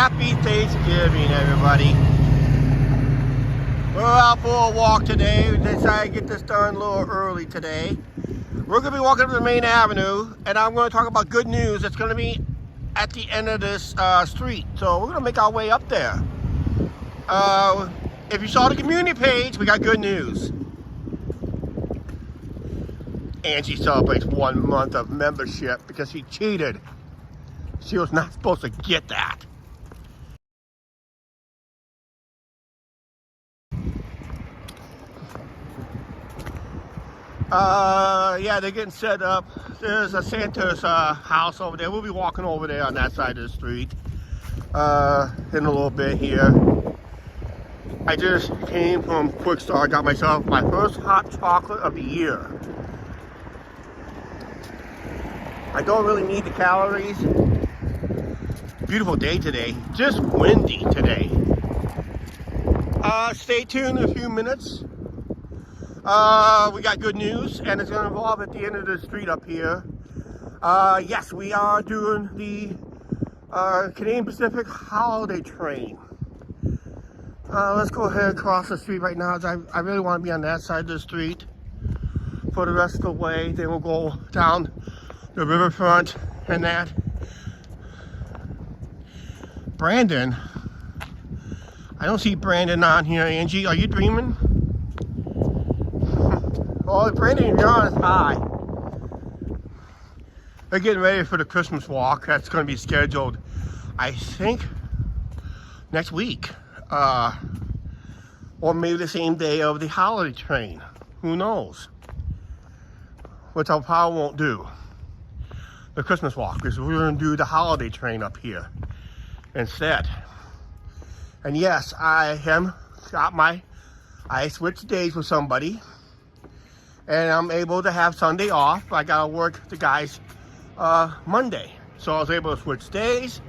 Happy Thanksgiving, everybody. We're out for a walk today. We decided to get this done a little early today. We're going to be walking up the main avenue, and I'm going to talk about good news that's going to be at the end of this street. So we're going to make our way up there. If you saw the community page, we got good news. Angie celebrates 1 month of membership because she cheated. She was not supposed to get that. Yeah, they're getting set up. There's a Santa's house over there. We'll be walking over there on that side of the street in a little bit here. I just came from Quick Start. Got myself my first hot chocolate of the year. I don't really need the calories. Beautiful day today. Just windy today. Stay tuned in a few minutes. We got good news, and it's going to involve at the end of the street up here. Yes, we are doing the Canadian Pacific Holiday Train. Let's go ahead and cross the street right now. I really want to be on that side of the street for the rest of the way. Then we'll go down the riverfront and that. Brandon. I don't see Brandon on here. Angie, are you dreaming? Oh, Brandon, you're on. Hi. They're getting ready for the Christmas walk. That's going to be scheduled, I think, next week. Or maybe the same day of the holiday train. Who knows? Which I probably won't do. The Christmas walk, because we're going to do the holiday train up here instead. And yes, I switched days with somebody, and I'm able to have Sunday off. I gotta work the guys Monday, so I was able to switch days,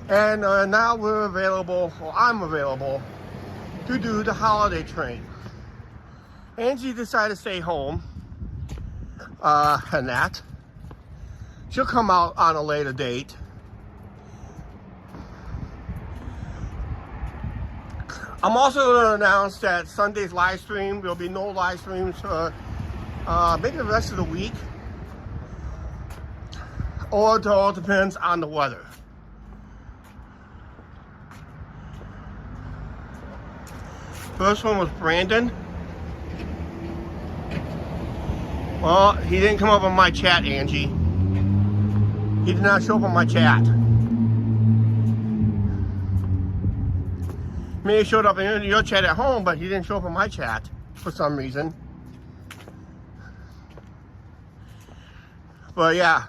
and now we're available, or I'm available to do the holiday train. Angie decided to stay home, and that she'll come out on a later date. I'm also going to announce that Sunday's live stream, there'll be no live streams for maybe the rest of the week. Or it all depends on the weather. First one was Brandon. Well, he didn't come up on my chat, Angie. He did not show up on my chat. May have showed up in your chat at home, but he didn't show up in my chat for some reason. But yeah,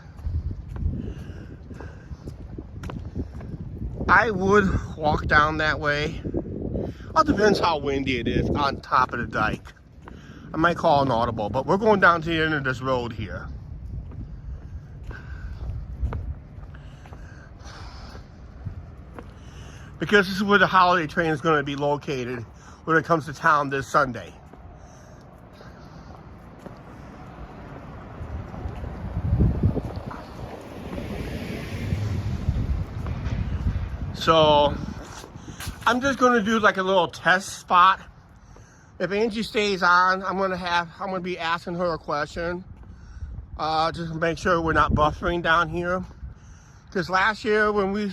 I would walk down that way. All depends how windy it is on top of the dike. I might call an audible, but we're going down to the end of this road here. Because this is where the holiday train is going to be located when it comes to town this Sunday. So I'm just going to do like a little test spot. If Angie stays on, I'm going to be asking her a question. Just to make sure we're not buffering down here. Because last year when we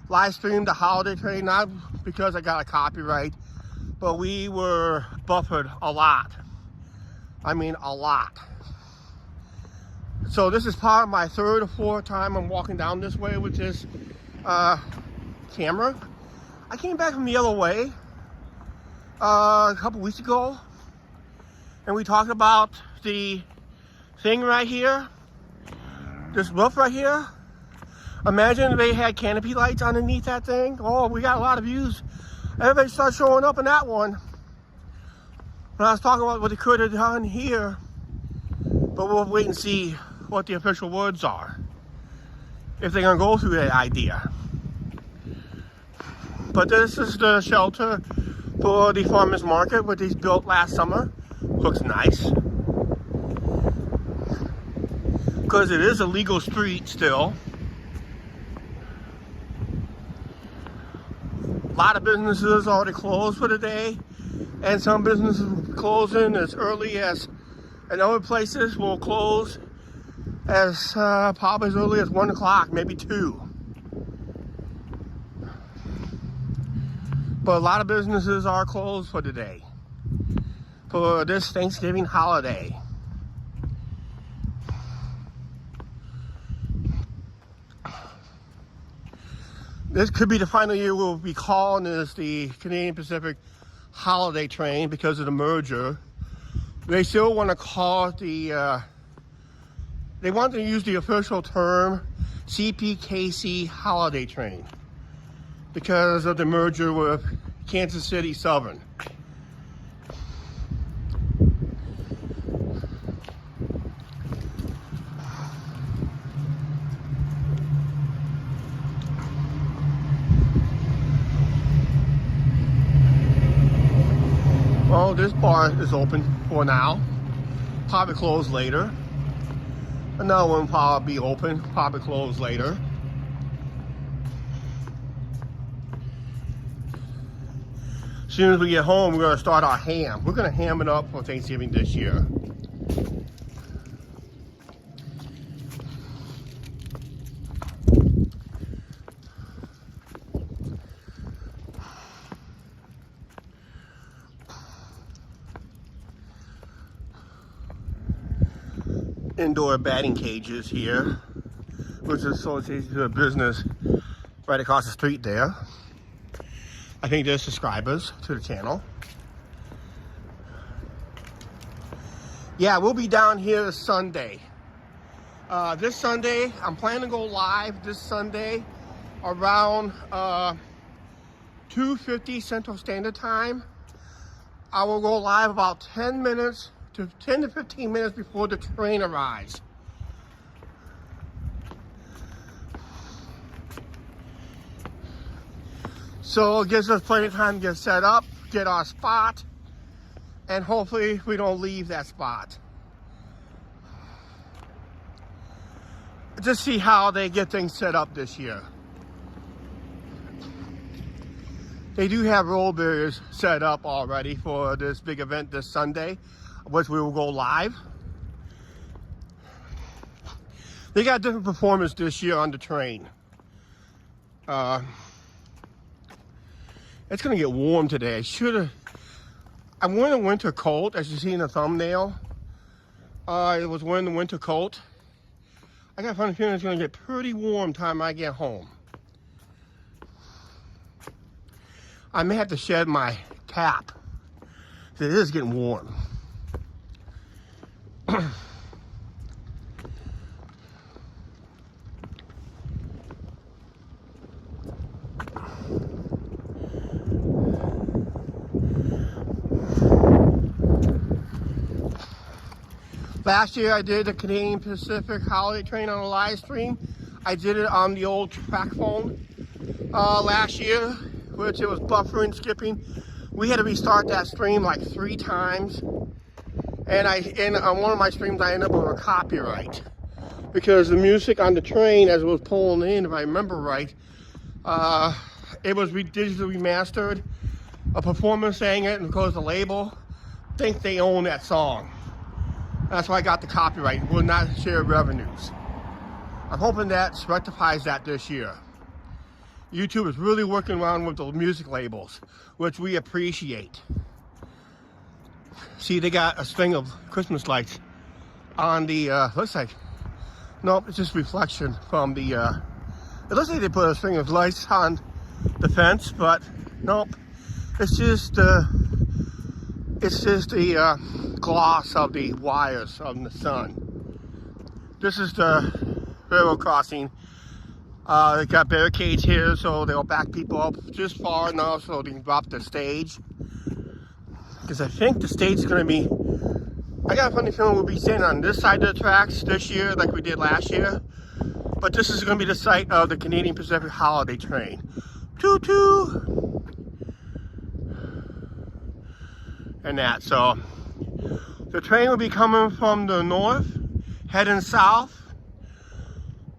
live streamed the holiday train, not because I got a copyright, but we were buffered a lot. I mean, a lot. So this is probably my third or fourth time I'm walking down this way with this camera. I came back from the other way a couple weeks ago, and we talked about the thing right here, this roof right here. Imagine if they had canopy lights underneath that thing. Oh, we got a lot of views. Everybody started showing up in that one. When I was talking about what they could have done here, but we'll wait and see what the official words are, if they're gonna go through that idea. But this is the shelter for the farmers market, what they built last summer. Looks nice. Because it is a legal street still. lot of businesses already closed for the day, and some businesses closing as early as, and other places will close as probably as early as 1 o'clock, maybe 2. But a lot of businesses are closed for the day, for this Thanksgiving holiday. This could be the final year we'll be calling this the Canadian Pacific Holiday Train because of the merger. They still want to call it the, they want to use the official term CPKC Holiday Train because of the merger with Kansas City Southern. Well, this bar is open for now, probably close later. Another one probably be open, probably close later. As soon as we get home, we're going to start our ham. We're going to ham it up for Thanksgiving this year. Indoor batting cages here, which is associated to a business right across the street there. I think they're subscribers to the channel. Yeah, we'll be down here this Sunday. This Sunday, I'm planning to go live this Sunday around 2:50 Central Standard Time. I will go live about 10 to 15 minutes before the train arrives. So it gives us plenty of time to get set up, get our spot, and hopefully we don't leave that spot. Just see how they get things set up this year. They do have roll barriers set up already for this big event this Sunday, which we will go live. They got different performance this year on the train. It's gonna get warm today. I'm wearing a winter coat, as you see in the thumbnail. I was wearing the winter coat. I got a funny feeling it's gonna get pretty warm time I get home. I may have to shed my cap. It is getting warm. Last year I did the Canadian Pacific Holiday Train on a live stream. I did it on the old track phone last year, which it was buffering, skipping. We had to restart that stream like 3 times. And on one of my streams I ended up with a copyright because the music on the train as it was pulling in, if I remember right, it was digitally remastered. A performer sang it, and because the label think they own that song. That's why I got the copyright. Will not share revenues. I'm hoping that rectifies that this year. YouTube is really working around with the music labels, which we appreciate. See, they got a string of Christmas lights on the, looks like, nope, it's just reflection from the, it looks like they put a string of lights on the fence, but nope, it's just the gloss of the wires of the sun. This is the railroad crossing. They got barricades here, so they'll back people up just far enough so they can drop the stage. Because I think the stage is going to be, I got a funny feeling we'll be standing on this side of the tracks this year like we did last year. But this is going to be the site of the Canadian Pacific Holiday Train. Toot-toot! And that, so the train will be coming from the north, heading south.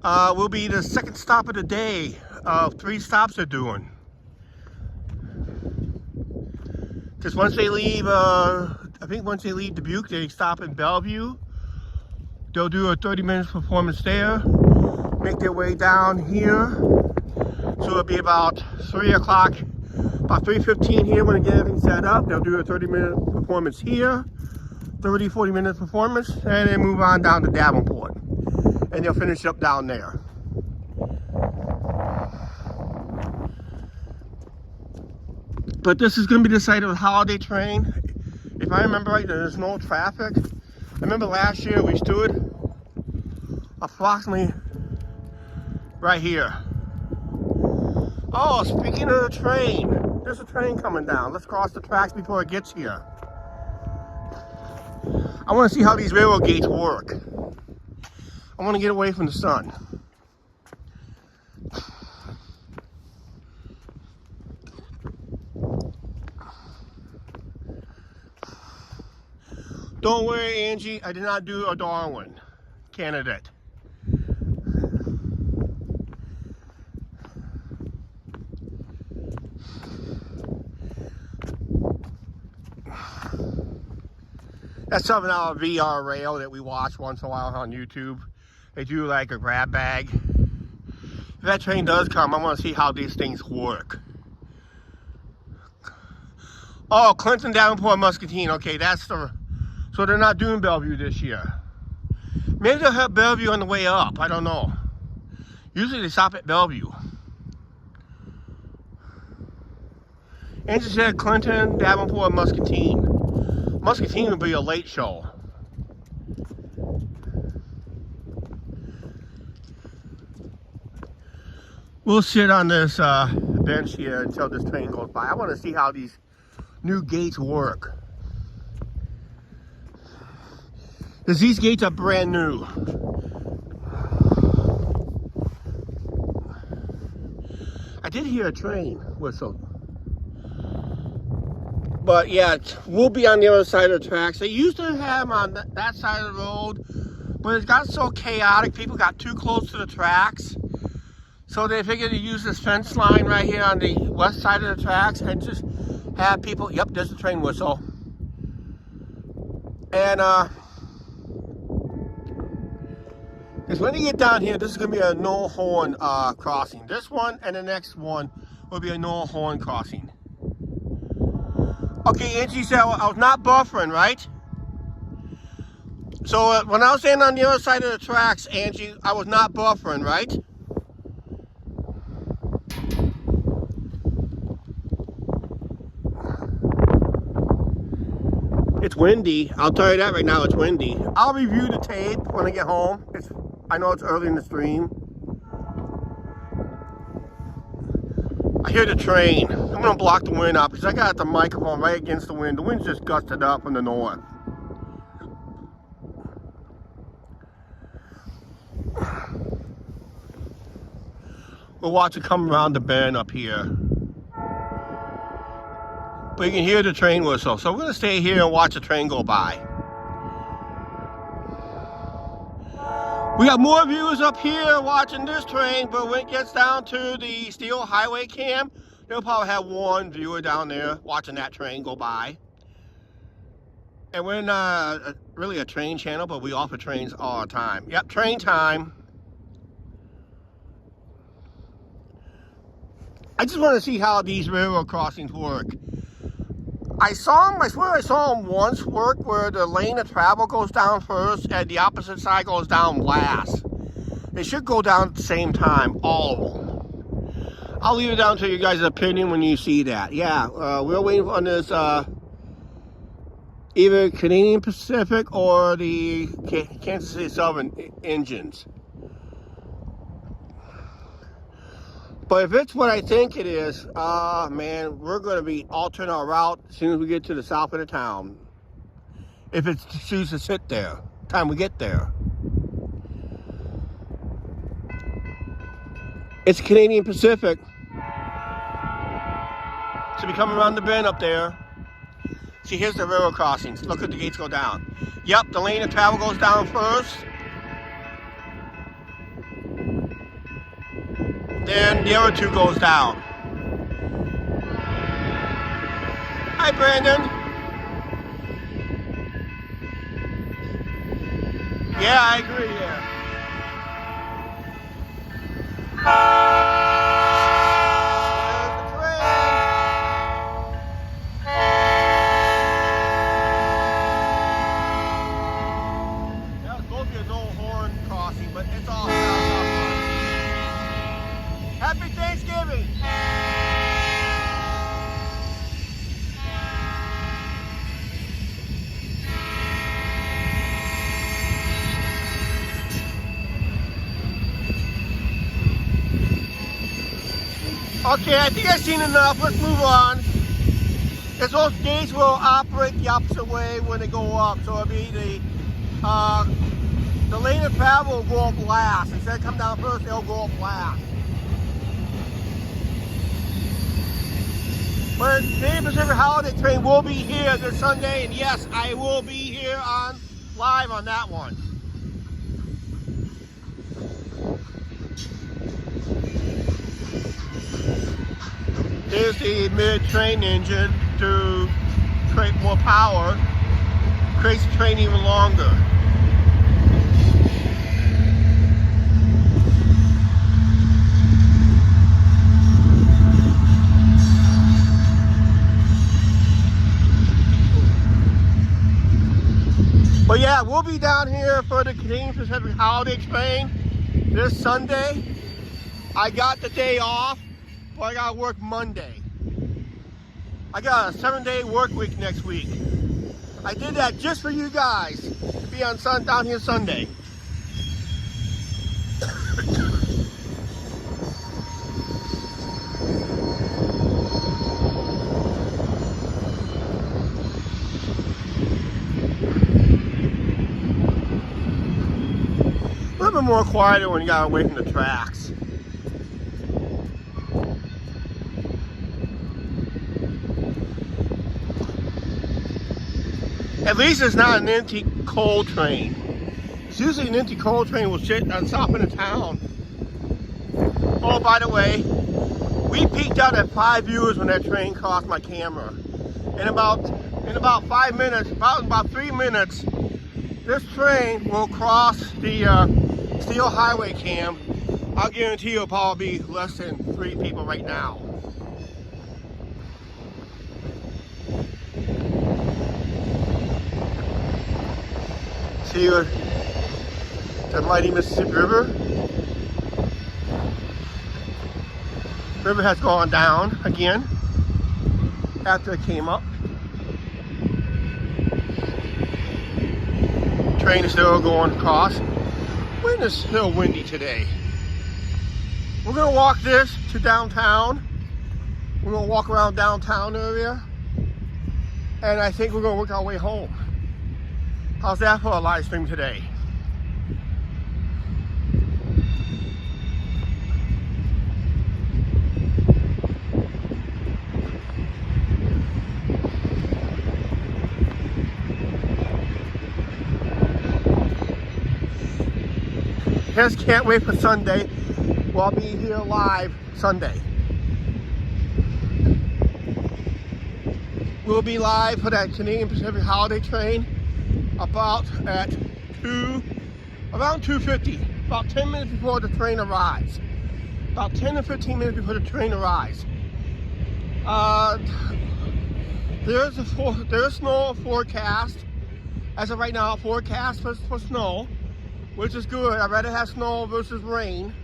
Will be the second stop of the day of 3 stops they're doing. Because once they leave, I think once they leave Dubuque, they stop in Bellevue. They'll do a 30-minute performance there, make their way down here. So it'll be about 3 o'clock, about 3:15 here when they get everything set up. They'll do a 30-minute performance here, 40-minute performance, and then move on down to Davenport. And they'll finish up down there. But this is going to be the site of the holiday train. If I remember right, there's no traffic. I remember last year we stood approximately right here. Oh, speaking of the train, there's a train coming down. Let's cross the tracks before it gets here. I want to see how these railroad gates work. I want to get away from the sun. Don't worry, Angie, I did not do a Darwin candidate. That's something out of VR Rail that we watch once in a while on YouTube. They do like a grab bag. If that train does come, I want to see how these things work. Oh, Clinton, Davenport, Muscatine. Okay, that's the... So they're not doing Bellevue this year. Maybe they'll have Bellevue on the way up. I don't know. Usually they stop at Bellevue. Angie said Clinton, Davenport, Muscatine. Muscatine would be a late show. We'll sit on this bench here until this train goes by. I want to see how these new gates work. Because these gates are brand new. I did hear a train whistle. But yeah, we'll be on the other side of the tracks. They used to have them on that side of the road, but it got so chaotic, people got too close to the tracks. So they figured to use this fence line right here on the west side of the tracks and just have people, yep, there's the train whistle. And because when you get down here, this is going to be a no horn crossing. This one and the next one will be a no horn crossing. Okay, Angie said I was not buffering, right? So when I was standing on the other side of the tracks, Angie, I was not buffering, right? It's windy. I'll tell you that right now, it's windy. I'll review the tape when I get home. I know it's early in the stream. I hear the train. I'm going to block the wind out because I got the microphone right against the wind. The wind's just gusted up from the north. We'll watch it come around the bend up here. But you can hear the train whistle. So we're going to stay here and watch the train go by. We got more viewers up here watching this train, but when it gets down to the Steel Highway Cam, they'll probably have one viewer down there watching that train go by. And we're not really a train channel, but we offer trains all the time. Yep, train time. I just want to see how these railroad crossings work. I swear I saw them once work where the lane of travel goes down first and the opposite side goes down last. They should go down at the same time, all of them. I'll leave it down to you guys' opinion when you see that. Yeah, we're waiting on this either Canadian Pacific or the Kansas City Southern engines. But if it's what I think it is, man, we're going to be altering our route as soon as we get to the south of the town. If it's to choose to sit there, time we get there. It's Canadian Pacific. Should be coming around the bend up there. See, here's the railroad crossings. Look at the gates go down. Yep, the lane of travel goes down first. Then the other two goes down. Hi, Brandon. Yeah, I agree, yeah. There's the train. That was supposed to be a no horn crossing, but it's all sounds off. Happy Thanksgiving! Okay, I think I've seen enough. Let's move on. Because those gates will operate the opposite way when they go up. So it'll be the lane of travel will go up last. Instead of come down first, they'll go up last. But Canadian Pacific Holiday Train will be here this Sunday, and yes, I will be here on live on that one. Here's the mid-train engine to create more power, creates the train even longer. But yeah, we'll be down here for the Canadian Pacific Holiday Train this Sunday. I got the day off, but I gotta work Monday. I got a 7-day work week next week. I did that just for you guys to be on down here Sunday. A little bit more quieter when you got away from the tracks. At least it's not an empty coal train. It's usually an empty coal train will sit and stop in a town. Oh, by the way, we peaked out at 5 viewers when that train crossed my camera. In about 5 minutes, about 3 minutes, this train will cross the Steel Highway cam. I'll guarantee you it'll probably be less than 3 people right now. See the mighty Mississippi River. River has gone down again after it came up. Train is still going across. Wind is still windy today. We're gonna walk this to downtown. We're gonna walk around downtown area, and I think we're gonna work our way home. How's that for a live stream today? Just can't wait for Sunday. Well, I'll be here live Sunday. We'll be live for that Canadian Pacific Holiday Train about at around 2:50, about 10 minutes before the train arrives. About 10 to 15 minutes before the train arrives. There's snow forecast. As of right now, forecast for snow, which is good. I'd rather have snow versus rain.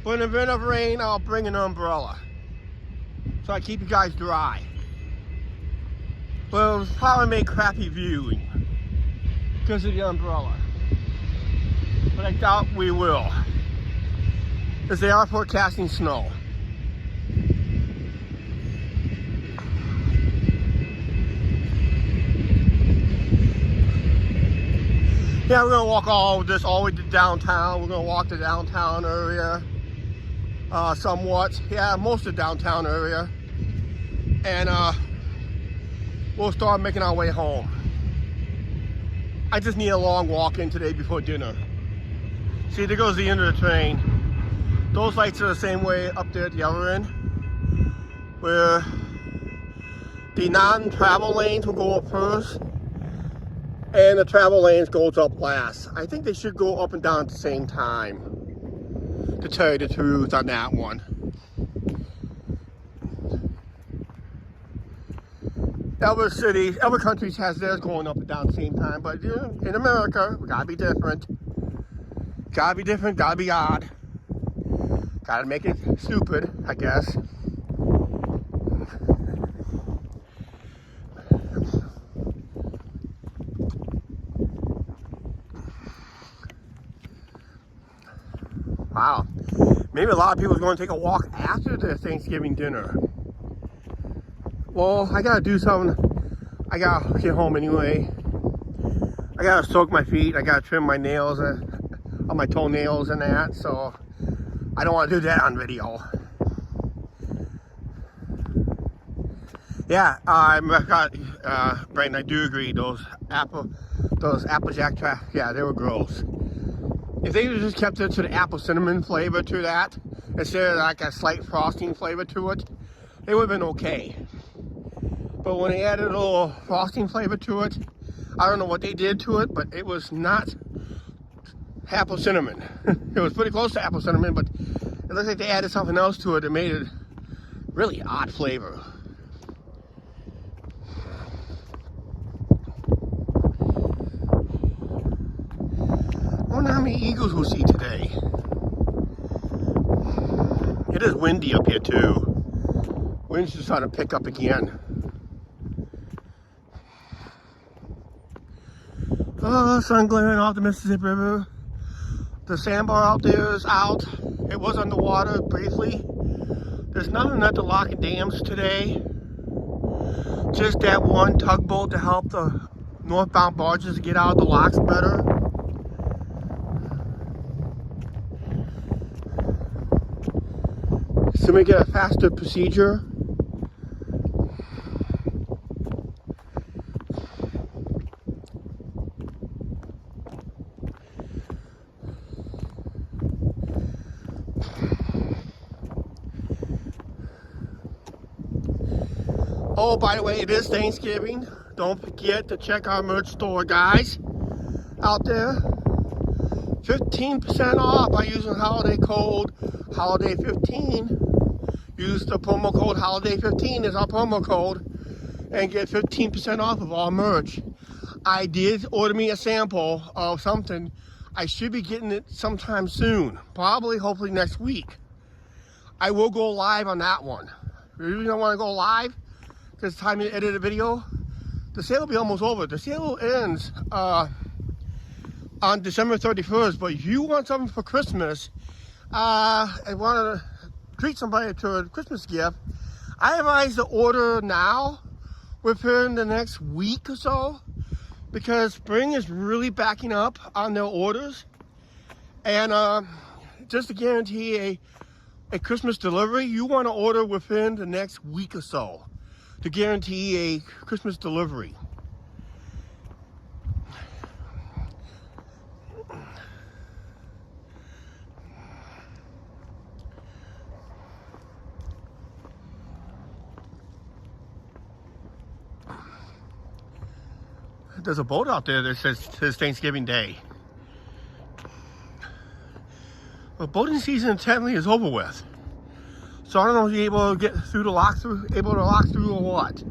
But in the event of rain, I'll bring an umbrella, so I keep you guys dry. But it'll probably make crappy viewing because of the umbrella. But I doubt we will, because they are forecasting snow. Yeah, we're gonna walk all the way to downtown. We're gonna walk the downtown area, somewhat. Yeah, most of the downtown area, and we'll start making our way home. I just need a long walk in today before dinner. See, there goes the end of the train. Those lights are the same way up there at the other end, where the non-travel lanes will go up first, and the travel lanes goes up last. I think they should go up and down at the same time, to tell you the truth on that one. Other cities, other countries has theirs going up and down at the same time, but you know, in America, we gotta be different. Gotta be different, gotta be odd. Gotta make it stupid, I guess. Wow. Maybe a lot of people are going to take a walk after the Thanksgiving dinner. Well, I gotta do something. I gotta get home anyway. I gotta soak my feet. I gotta trim my nails on my toenails and that. So I don't want to do that on video. Yeah, Brandon, I do agree. Those Applejack trap, yeah, they were gross. If they just kept it to the apple cinnamon flavor to that, instead of like a slight frosting flavor to it, they would have been okay. But when they added a little frosting flavor to it, I don't know what they did to it, but it was not apple cinnamon. It was pretty close to apple cinnamon, but it looks like they added something else to it that made it really odd flavor. I wonder how many eagles we'll see today. It is windy up here too. Wind's just starting to pick up again. Oh, sun glaring off the Mississippi River. The sandbar out there is out. It was underwater briefly. There's nothing at the lock and dams today. Just that one tugboat to help the northbound barges get out of the locks better. So we get a faster procedure. Oh, by the way, it is Thanksgiving. Don't forget to check our merch store, guys, out there. 15% off by using holiday code HOLIDAY15. Use the promo code HOLIDAY15 as our promo code and get 15% off of all merch. I did order me a sample of something. I should be getting it sometime soon. Probably, hopefully next week. I will go live on that one. The reason I want to go live, because it's time to edit a video. The sale will be almost over. The sale ends on December 31st, but if you want something for Christmas, and want to treat somebody to a Christmas gift, I advise to order now within the next week or so, because spring is really backing up on their orders. And just to guarantee a Christmas delivery, you want to order within the next week or so to guarantee a Christmas delivery. There's a boat out there that says Thanksgiving Day. Well, boating season intently is over with. So I don't know if you're able to get through the lock through, or what.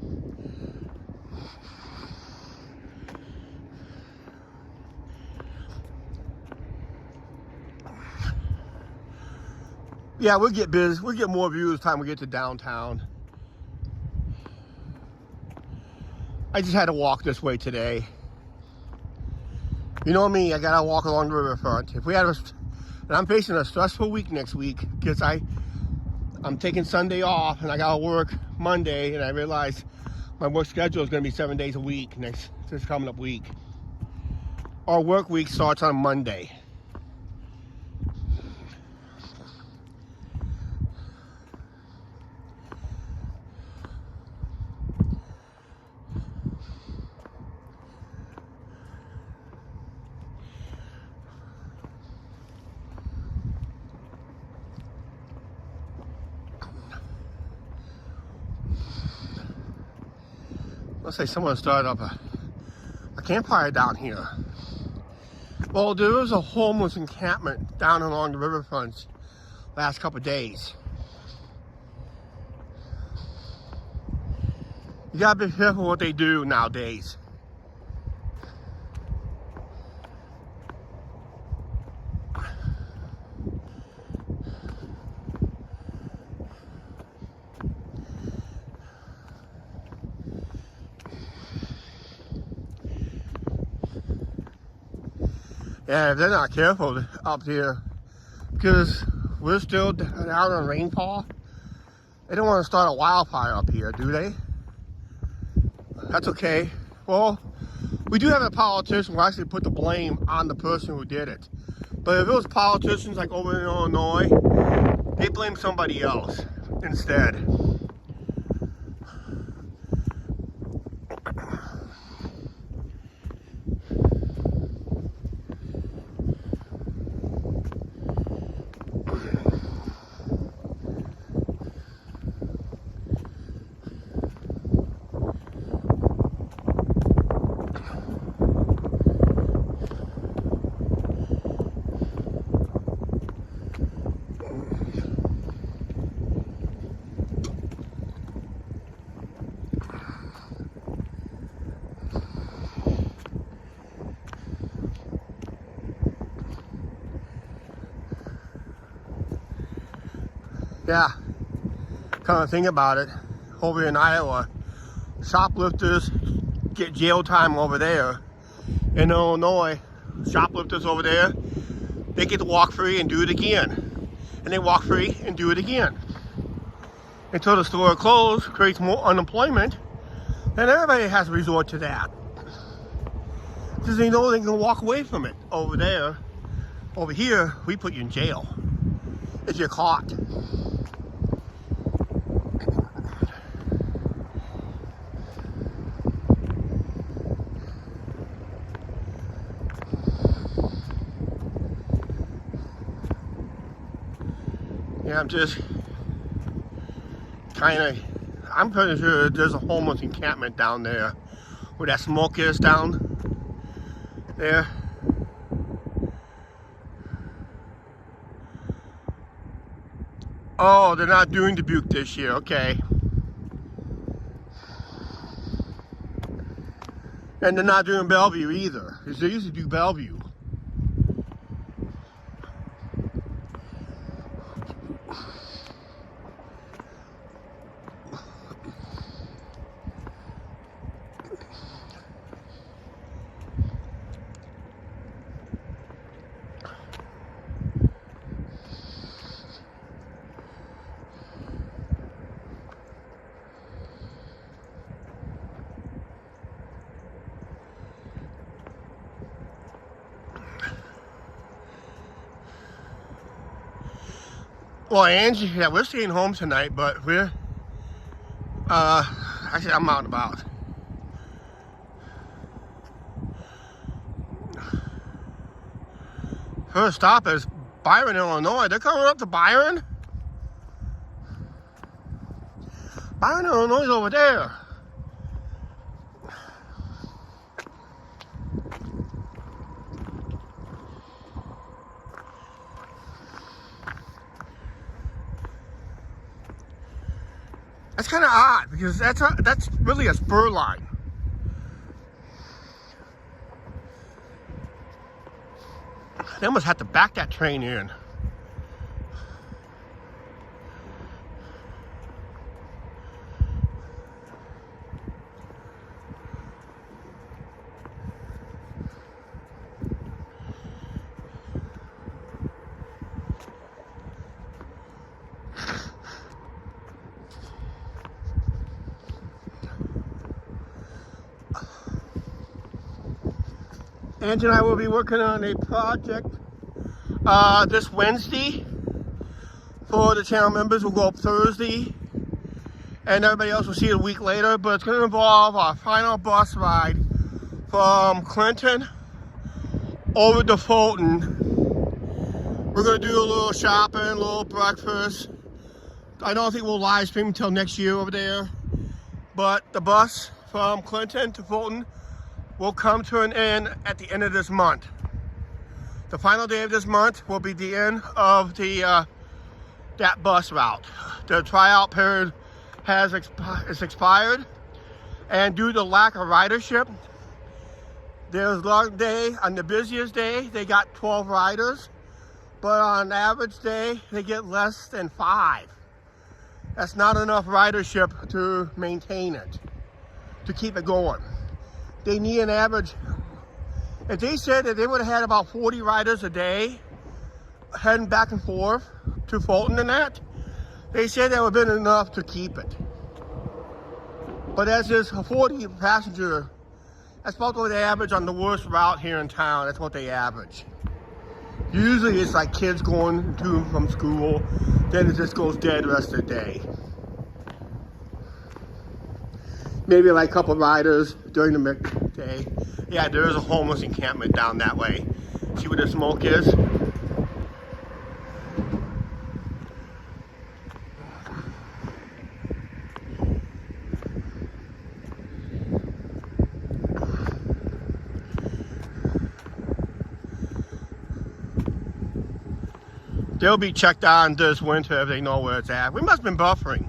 Yeah, we'll get busy. We'll get more views time we get to downtown. I just had to walk this way today. You know me, I gotta walk along the riverfront. If we had and I'm facing a stressful week next week because I'm taking Sunday off and I gotta work Monday, and I realize my work schedule is gonna be 7 days a week this coming up week. Our work week starts on Monday. Let's say someone started up a campfire down here. Well, there was a homeless encampment down along the riverfront last couple of days. You gotta be careful what they do nowadays. Yeah, if they're not careful up here, because we're still down on rainfall, they don't want to start a wildfire up here, do they? That's okay. Well, we do have a politician who actually put the blame on the person who did it. But if it was politicians like over in Illinois, they blame somebody else instead. Yeah, kind of think about it. Over in Iowa, shoplifters get jail time over there. In Illinois, shoplifters over there, they get to walk free and do it again. And they walk free and do it again. Until the store closes, creates more unemployment, and everybody has to resort to that. Because they know they can walk away from it over there. Over here, we put you in jail if you're caught. Yeah, I'm just I'm pretty sure there's a homeless encampment down there where that smoke is down there. Oh, they're not doing Dubuque this year, okay. And they're not doing Bellevue either, because they used to do Bellevue. Well, Angie, yeah, we're staying home tonight, but we're, actually, I'm out and about. First stop is Byron, Illinois. They're coming up to Byron? Byron, Illinois is over there. That's kind of odd because that's really a spur line. They almost have to back that train in. Angie and I will be working on a project this Wednesday for the channel members. We'll go up Thursday and everybody else will see it a week later, but it's going to involve our final bus ride from Clinton over to Fulton. We're going to do a little shopping, a little breakfast. I don't think we'll live stream until next year over there, but the bus from Clinton to Fulton will come to an end at the end of this month. The final day of this month will be the end of the that bus route. The tryout period is expired, and due to lack of ridership, there's a long day. On the busiest day, they got 12 riders, but on an average day, they get less than 5. That's not enough ridership to maintain it, to keep it going. They need an average. If they said that they would have had about 40 riders a day heading back and forth to Fulton and that, they said that would have been enough to keep it. But as is a 40 passenger, that's about what they average on the worst route here in town. That's what they average. Usually it's like kids going to and from school, then it just goes dead the rest of the day. Maybe like a couple riders during the midday. Yeah, there is a homeless encampment down that way. See where the smoke is? They'll be checked on this winter if they know where it's at. We must have been buffering.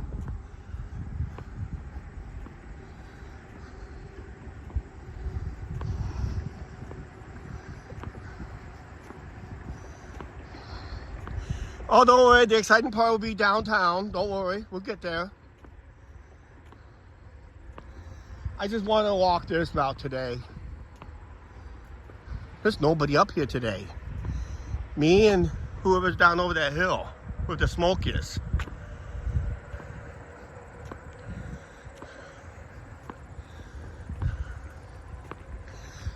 Oh, don't worry. The exciting part will be downtown. Don't worry. We'll get there. I just want to walk this route today. There's nobody up here today. Me and whoever's down over that hill where the smoke is.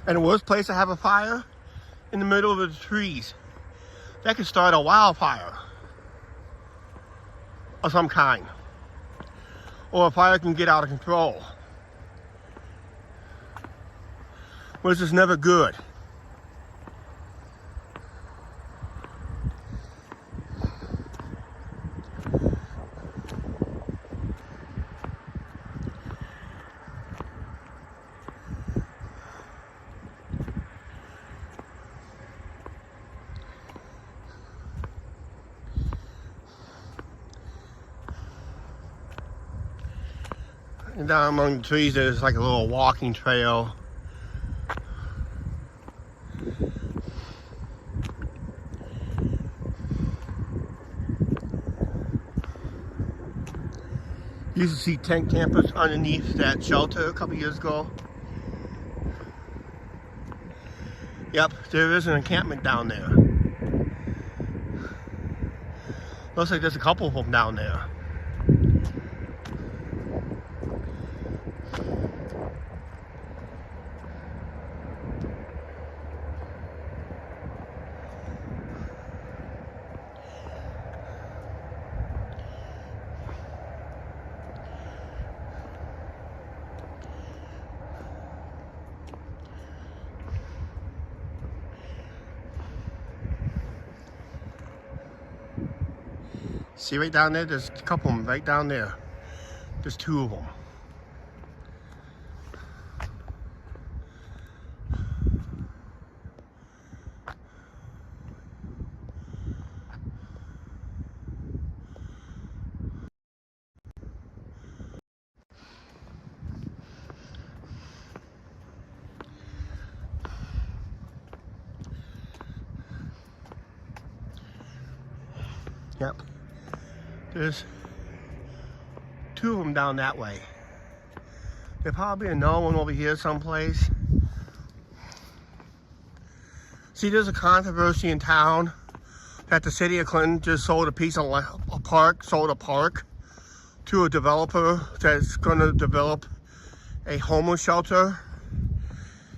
And the worst place to have a fire, in the middle of the trees. That could start a wildfire of some kind. Or a fire can get out of control. Which is never good. And down among the trees, there's like a little walking trail. Used to see tent campers underneath that shelter a couple years ago. Yep, there is an encampment down there. Looks like there's a couple of them down there. See right down there? There's a couple of them right down there. There's 2 of them. Yep. There's 2 of them down that way. There's probably another one over here someplace. See, there's a controversy in town that the city of Clinton just sold a piece of a park to a developer that's going to develop a homeless shelter.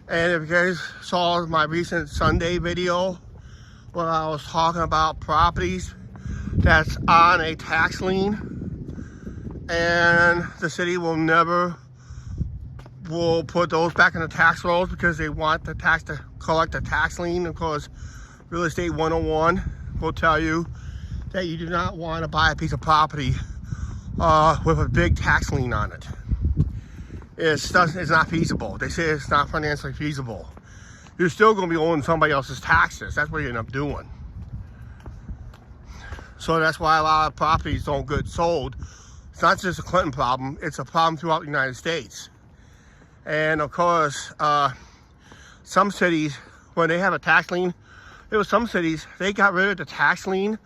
And if you guys saw my recent Sunday video where I was talking about properties that's on a tax lien, and the city will put those back in the tax rolls because they want the tax to collect the tax lien. Of course, Real Estate 101 will tell you that you do not want to buy a piece of property with a big tax lien on it. it's not feasible. They say it's not financially feasible. You're still going to be owing somebody else's taxes. That's what you end up doing. So that's why a lot of properties don't get sold. It's not just a Clinton problem. It's a problem throughout the United States. And of course, some cities, when they have a tax lien, there were some cities, they got rid of the tax lien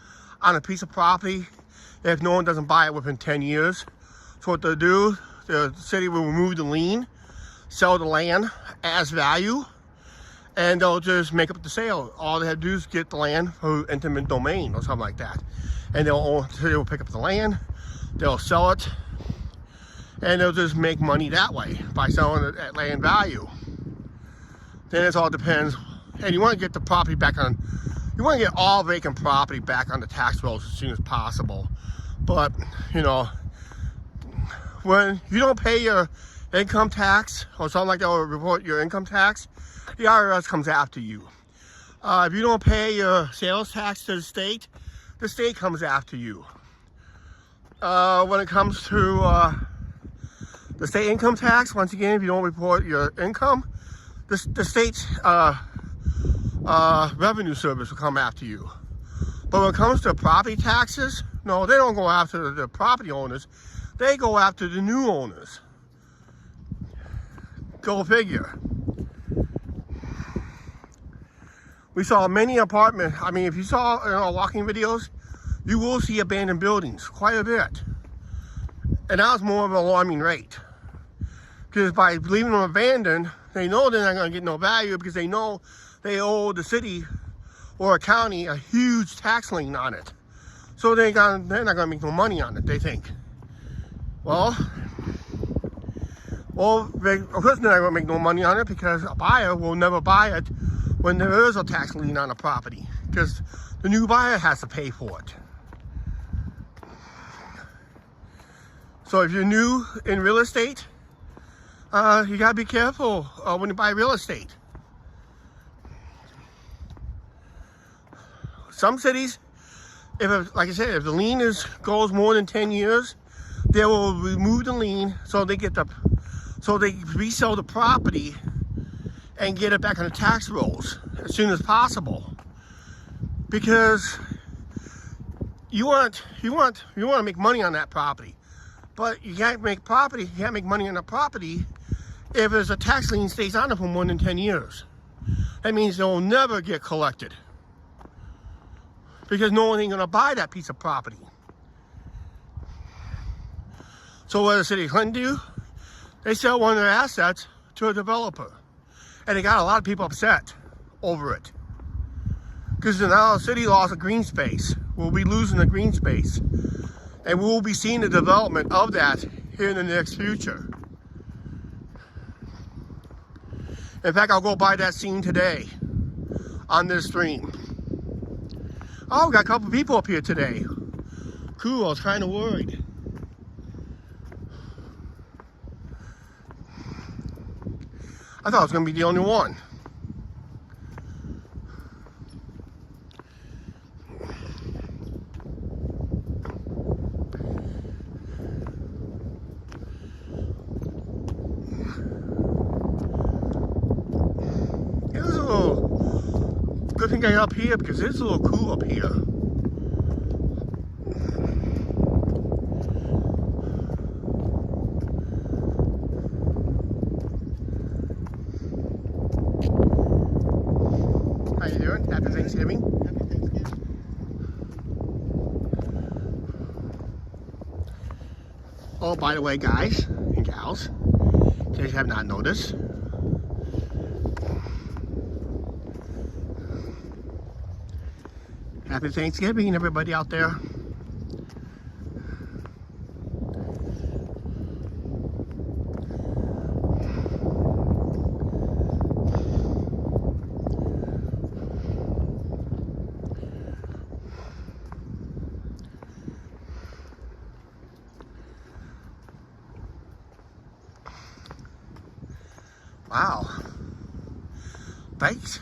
on a piece of property if no one doesn't buy it within 10 years. So what they'll do, the city will remove the lien, sell the land as value, and they'll just make up the sale. All they have to do is get the land for eminent domain or something like that. And they'll pick up the land, they'll sell it, and they'll just make money that way by selling it at land value. Then it all depends. And you want to get the property back on, you want to get all vacant property back on the tax rolls as soon as possible. But, you know, when you don't pay your income tax or something like that, or report your income tax, the IRS comes after you. If you don't pay your sales tax to the state comes after you. When it comes to the state income tax, once again, if you don't report your income, the state's revenue service will come after you. But when it comes to property taxes, no, they don't go after the property owners. They go after the new owners. Go figure. We saw many apartment. I mean, if you saw walking videos, you will see abandoned buildings quite a bit. And that was more of an alarming rate. Because by leaving them abandoned, they know they're not going to get no value because they know they owe the city or a county a huge tax lien on it. So they're not going to make no money on it, they think. Well, of course they're not going to make no money on it because a buyer will never buy it when there is a tax lien on a property, because the new buyer has to pay for it. So if you're new in real estate, you gotta be careful when you buy real estate. Some cities, like I said, if the lien goes more than 10 years, they will remove the lien so they resell the property and get it back on the tax rolls as soon as possible. Because you want to make money on that property, but you can't make money on the property if there's a tax lien stays on it for more than 10 years. That means they'll never get collected because no one ain't gonna buy that piece of property. So what does the city of Clinton do? They sell one of their assets to a developer. And they got a lot of people upset over it. Because now the city lost a green space. We'll be losing the green space. And we'll be seeing the development of that here in the next future. In fact, I'll go by that scene today on this stream. Oh, we got a couple people up here today. Cool, I was kind of worried. I thought I was going to be the only one. It was a little good thing I got up here because it's a little cool up here. How you doing? Happy Thanksgiving. Happy Thanksgiving. Oh, by the way, guys and gals, in case you have not noticed, happy Thanksgiving, everybody out there. Wow. Thanks.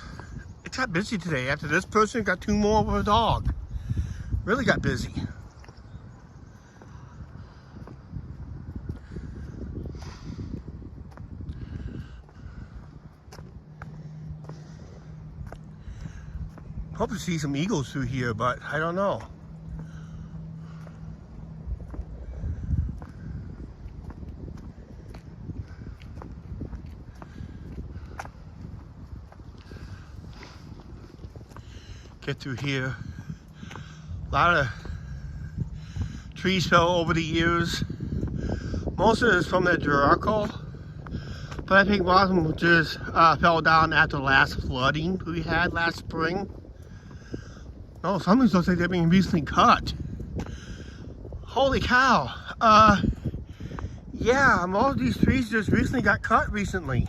It got busy today. After this person got 2 more with a dog. Really got busy. Hope to see some eagles through here, but I don't know. Get through here. A lot of trees fell over the years. Most of it is from the Jericho, but I think a lot of them just fell down after the last flooding we had last spring. No, some of these looks like they're being recently cut. Holy cow. Yeah, most of these trees just recently got cut recently.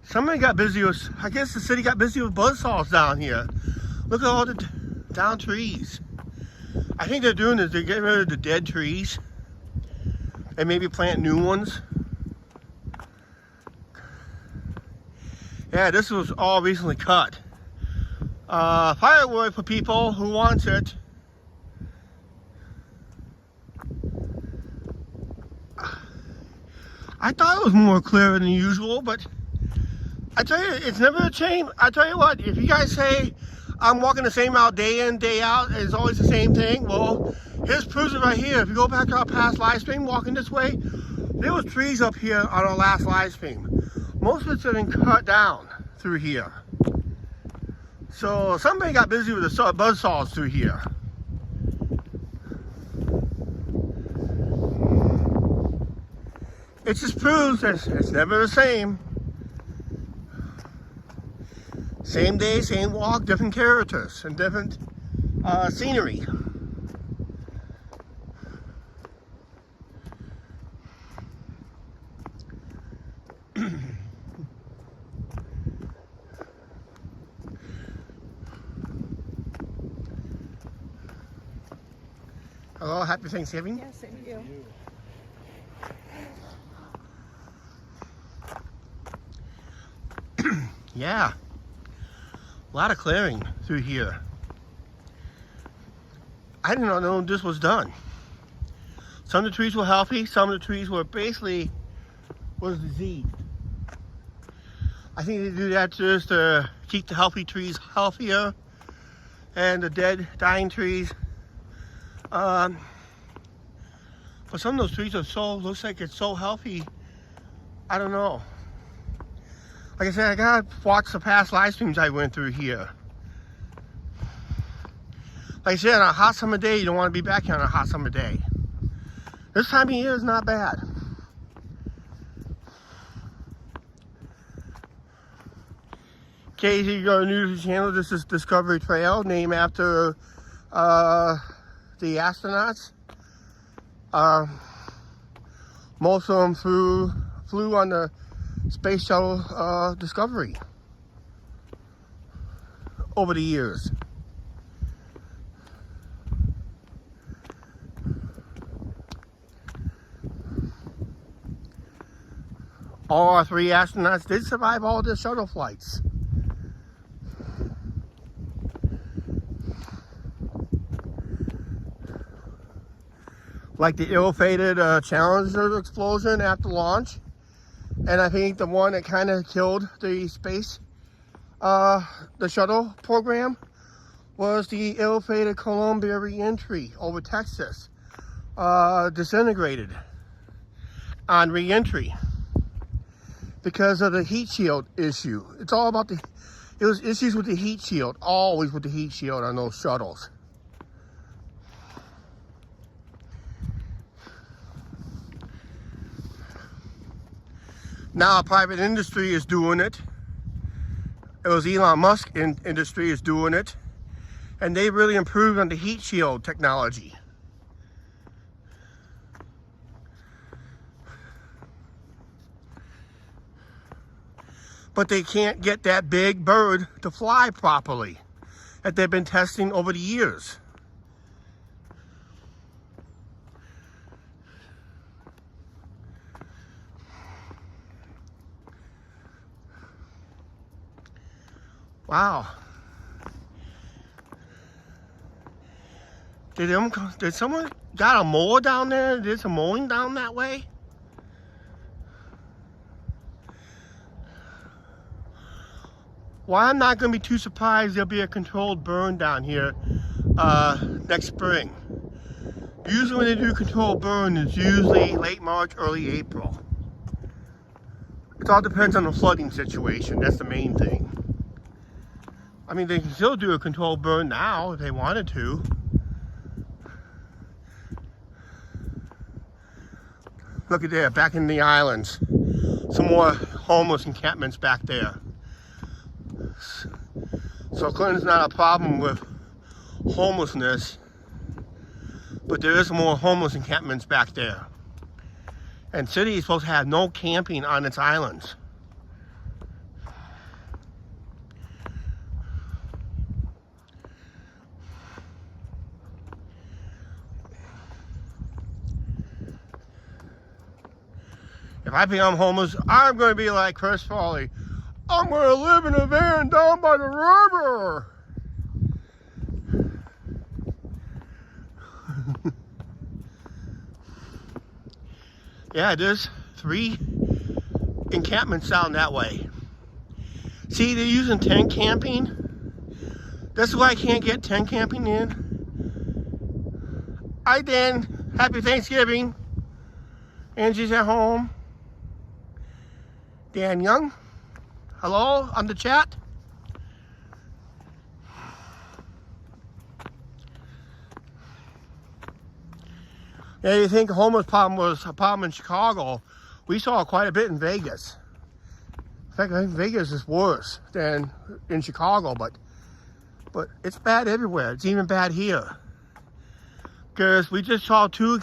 Somebody got busy with, I guess the city got busy with buzzsaws down here. Look at all the down trees. I think they're doing is they're getting rid of the dead trees and maybe plant new ones. Yeah, this was all recently cut. Firewood for people who want it. I thought it was more clear than usual, but I tell you, it's never a change. I tell you what, if you guys say I'm walking the same route day in, day out, and it's always the same thing, well, here's proof right here. If you go back to our past live stream, walking this way, there was trees up here on our last live stream. Most of it's been cut down through here. So somebody got busy with the buzzsaws through here. It just proves that it's never the same. Same day, same walk, different characters and different scenery. Hello, happy Thanksgiving. Yeah, same to you. Yeah, a lot of clearing through here. I did not know this was done. Some of the trees were healthy, some of the trees were basically diseased. I think they do that just to keep the healthy trees healthier and the dead, dying trees. But some of those trees are looks like it's so healthy. I don't know. Like I said, I gotta watch the past live streams I went through here. Like I said, on a hot summer day, you don't want to be back here on a hot summer day. This time of year is not bad. In case you're new to the channel, this is Discovery Trail, named after the astronauts. Most of them flew on the Space Shuttle Discovery over the years. All our 3 astronauts did survive all the shuttle flights. Like the ill-fated Challenger explosion after launch. And I think the one that kind of killed the the shuttle program was the ill-fated Columbia re-entry over Texas. Disintegrated on re-entry because of the heat shield issue. It's all about it was issues with the heat shield, always with the heat shield on those shuttles. Now private industry is doing it. It was Elon Musk industry is doing it. And they really improved on the heat shield technology. But they can't get that big bird to fly properly that they've been testing over the years. Wow. Did someone got a mower down there? Did some mowing down that way? Why I'm not going to be too surprised there'll be a controlled burn down here next spring. Usually when they do controlled burn, it's usually late March, early April. It all depends on the flooding situation. That's the main thing. I mean, they can still do a controlled burn now if they wanted to. Look at there, back in the islands. Some more homeless encampments back there. So Clinton's not a problem with homelessness, but there is more homeless encampments back there. And city is supposed to have no camping on its islands. If I become homeless, I'm going to be like Chris Farley. I'm going to live in a van down by the river. Yeah, there's 3 encampments down that way. See, they're using tent camping. That's why I can't get tent camping in. Hi, Dan. Happy Thanksgiving. Angie's at home. Dan Young. Hello on the chat. Yeah, you think the homeless problem was a problem in Chicago. We saw quite a bit in Vegas. In fact, I think Vegas is worse than in Chicago, but it's bad everywhere. It's even bad here. Because we just saw 2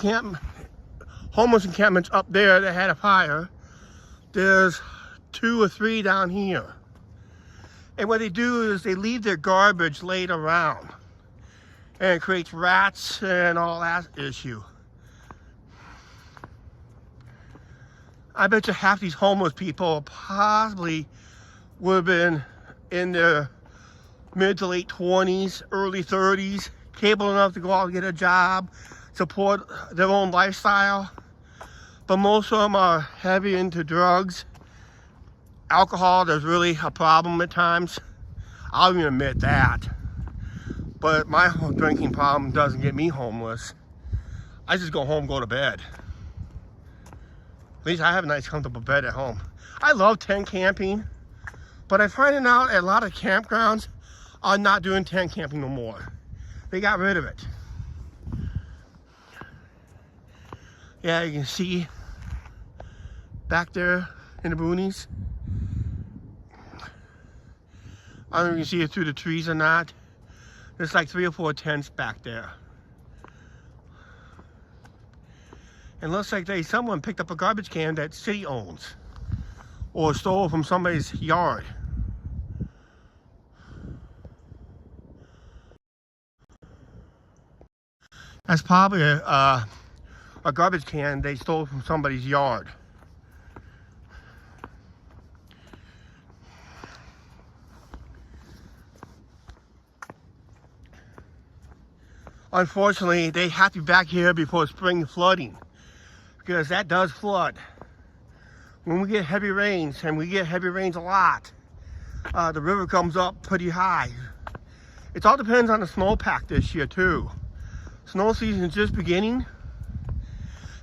homeless encampments up there that had a fire. There's 2 or 3 down here. And what they do is they leave their garbage laid around. And it creates rats and all that issue. I bet you half these homeless people possibly would have been in their mid to late 20s, early 30s, capable enough to go out and get a job, support their own lifestyle. But most of them are heavy into drugs. Alcohol, there's really a problem at times. I'll even admit that. But my drinking problem doesn't get me homeless. I just go home, go to bed. At least I have a nice comfortable bed at home. I love tent camping, but I'm finding out a lot of campgrounds are not doing tent camping no more. They got rid of it. Yeah, you can see back there in the boonies. I don't know if you can see it through the trees or not. There's like 3 or 4 tents back there. And looks like someone picked up a garbage can that city owns or stole from somebody's yard. That's probably a garbage can they stole from somebody's yard. Unfortunately, they have to be back here before spring flooding, because that does flood. When we get heavy rains, and we get heavy rains a lot, the river comes up pretty high. It all depends on the snowpack this year too. Snow season is just beginning,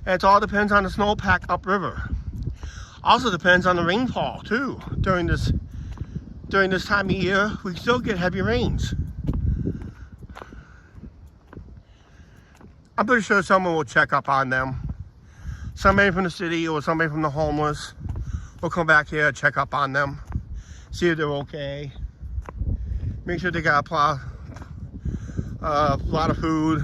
and it all depends on the snowpack upriver. Also depends on the rainfall too. During this time of year, we still get heavy rains. I'm pretty sure someone will check up on them. Somebody from the city or somebody from the homeless will come back here and check up on them, see if they're okay. Make sure they got a lot of food,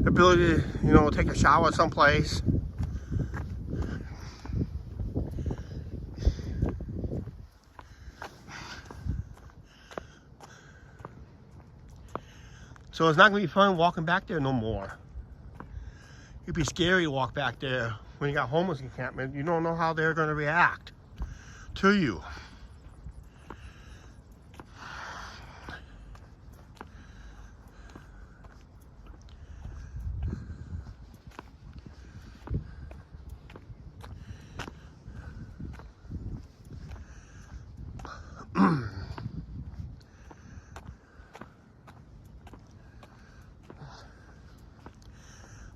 ability to, take a shower someplace. So it's not gonna be fun walking back there no more. It'd be scary to walk back there when you got homeless encampment. You don't know how they're going to react to you.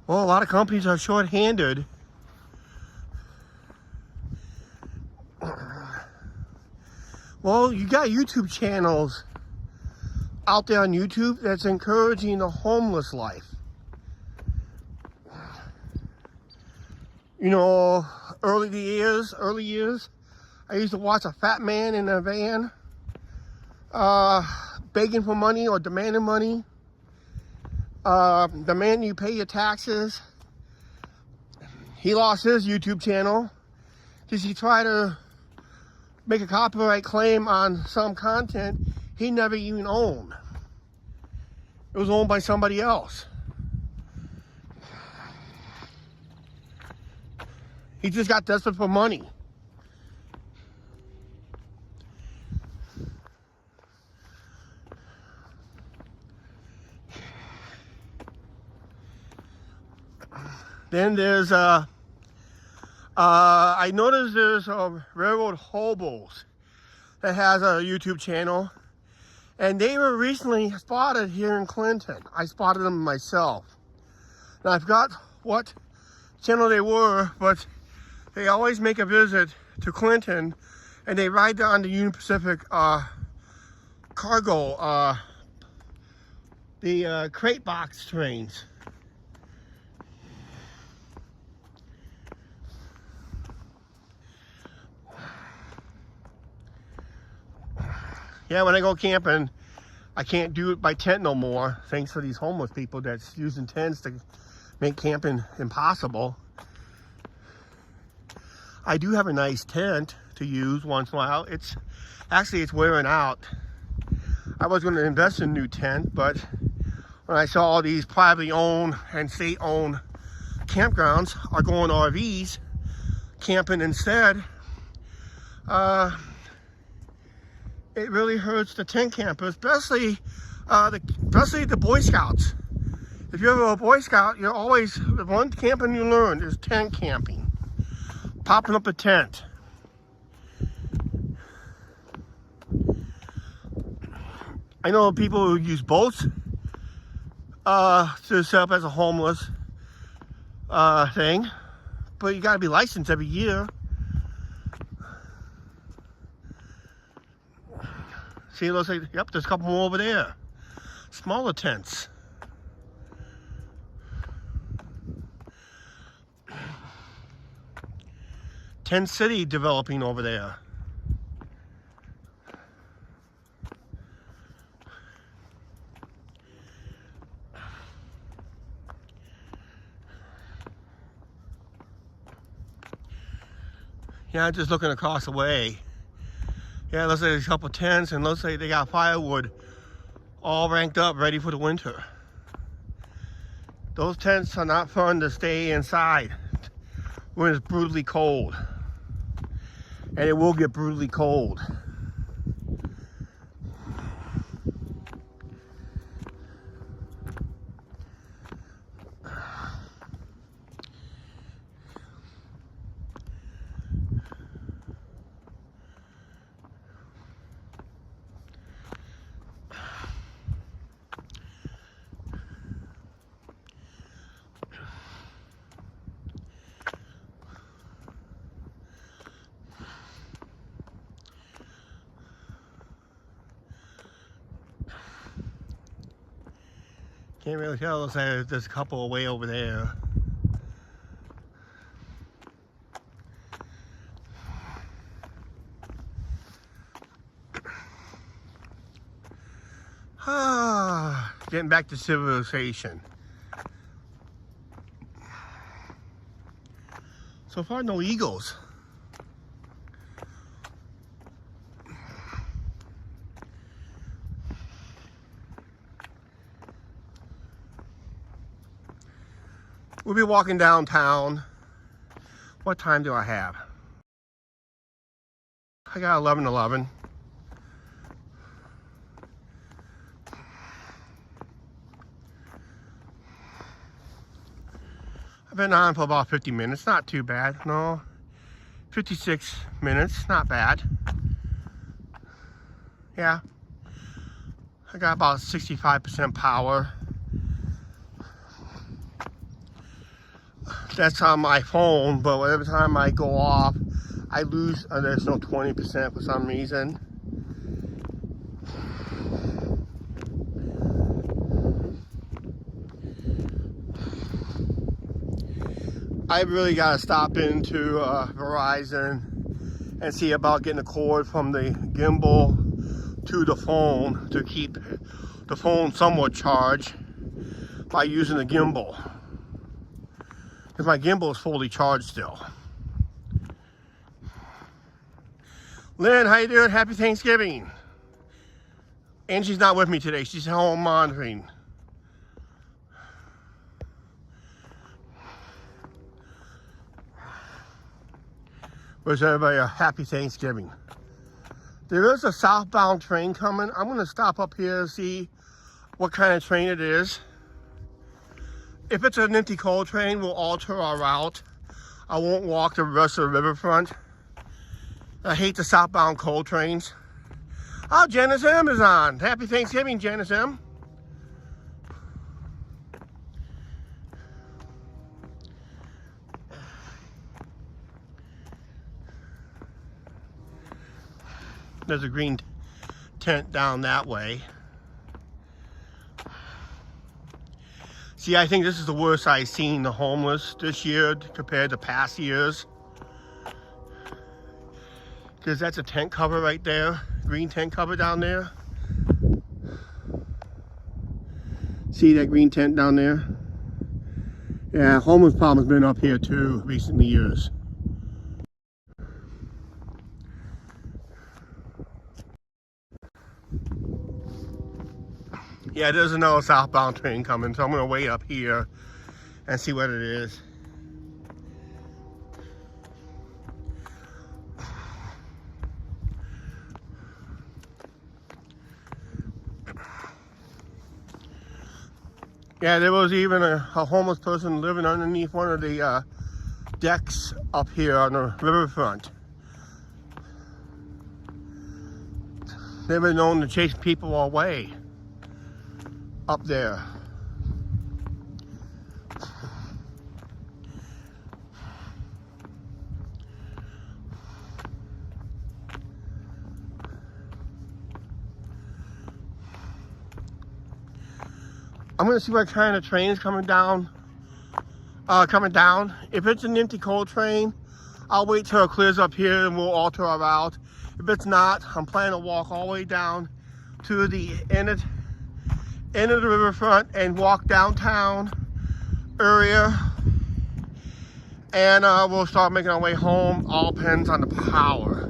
Well, a lot of companies are short-handed. Well, you got YouTube channels out there on YouTube that's encouraging the homeless life. You know, early years, I used to watch a fat man in a van begging for money or demanding money, demanding you pay your taxes. He lost his YouTube channel because he tried to make a copyright claim on some content he never even owned. It was owned by somebody else. He just got desperate for money. Then there's I noticed there's Railroad Hobos that has a YouTube channel, and they were recently spotted here in Clinton. I spotted them myself. Now I forgot what channel they were, but they always make a visit to Clinton, and they ride on the Union Pacific cargo, the crate box trains. Yeah, when I go camping, I can't do it by tent no more, thanks to these homeless people that's using tents to make camping impossible. I do have a nice tent to use once in a while. It's wearing out. I was going to invest in a new tent, but when I saw all these privately owned and state-owned campgrounds are going RVs camping instead, it really hurts the tent campers, especially the Boy Scouts. If you're ever a Boy Scout, you're always, the one camping you learn is tent camping. Popping up a tent. I know people who use boats to set up as a homeless thing, but you gotta be licensed every year. See, it looks like, yep, there's a couple more over there. Smaller tents. Tent City developing over there. Yeah, just looking across the way. Yeah, looks like there's a couple tents, and looks like they got firewood all ranked up, ready for the winter. Those tents are not fun to stay inside when it's brutally cold. And it will get brutally cold. Can't really tell. Looks like there's a couple way over there. Getting back to civilization. So far, no eagles. We'll be walking downtown. What time do I have? I got 11:11. I've been on for about 50 minutes. Not too bad. No, 56 minutes. Not bad. Yeah. I got about 65% power. That's on my phone, but every time I go off, I lose an additional 20% for some reason. I really got to stop into Verizon and see about getting a cord from the gimbal to the phone to keep the phone somewhat charged by using the gimbal. Because my gimbal is fully charged still. Lynn, how you doing? Happy Thanksgiving. Angie's not with me today. She's home monitoring. Wish everybody a happy Thanksgiving. There is a southbound train coming. I'm going to stop up here and see what kind of train it is. If it's an empty coal train, we'll alter our route. I won't walk the rest of the riverfront. I hate the southbound coal trains. Oh, Janice M is on. Happy Thanksgiving, Janice M. There's a green tent down that way. See, I think this is the worst I've seen the homeless this year compared to past years. Because that's a tent cover right there. Green tent cover down there. See that green tent down there? Yeah, homeless problem has been up here too recent years. Yeah, there's another southbound train coming, so I'm going to wait up here and see what it is. Yeah, there was even a homeless person living underneath one of the decks up here on the riverfront. They've been known to chase people away up there. I'm gonna see what kind of train is coming down. If it's an empty coal train, I'll wait till it clears up here and we'll alter our route. If it's not, I'm planning to walk all the way down to the end of the riverfront and walk downtown area, and we'll start making our way home. All depends on the power.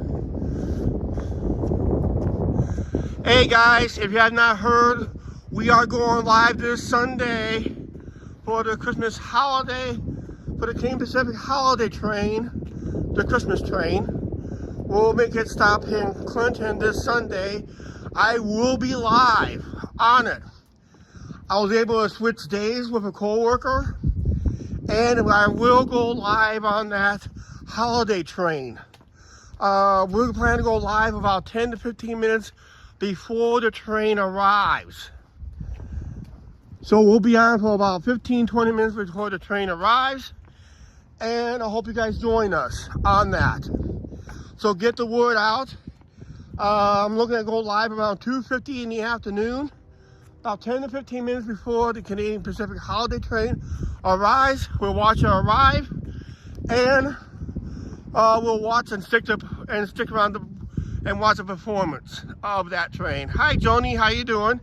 Hey guys, if you have not heard, we are going live this Sunday for the Christmas holiday, for the Canadian Pacific holiday train, the Christmas train. We'll make it stop in Clinton this Sunday. I will be live on it. I was able to switch days with a coworker, and I will go live on that holiday train. We're planning to go live about 10 to 15 minutes before the train arrives. So we'll be on for about 15-20 minutes before the train arrives, and I hope you guys join us on that. So get the word out. I'm looking at go live around 2:50 in the afternoon, about 10 to 15 minutes before the Canadian Pacific holiday train arrives. We'll watch it arrive, and we'll watch and stick around and watch the performance of that train. Hi, Joni, how you doing?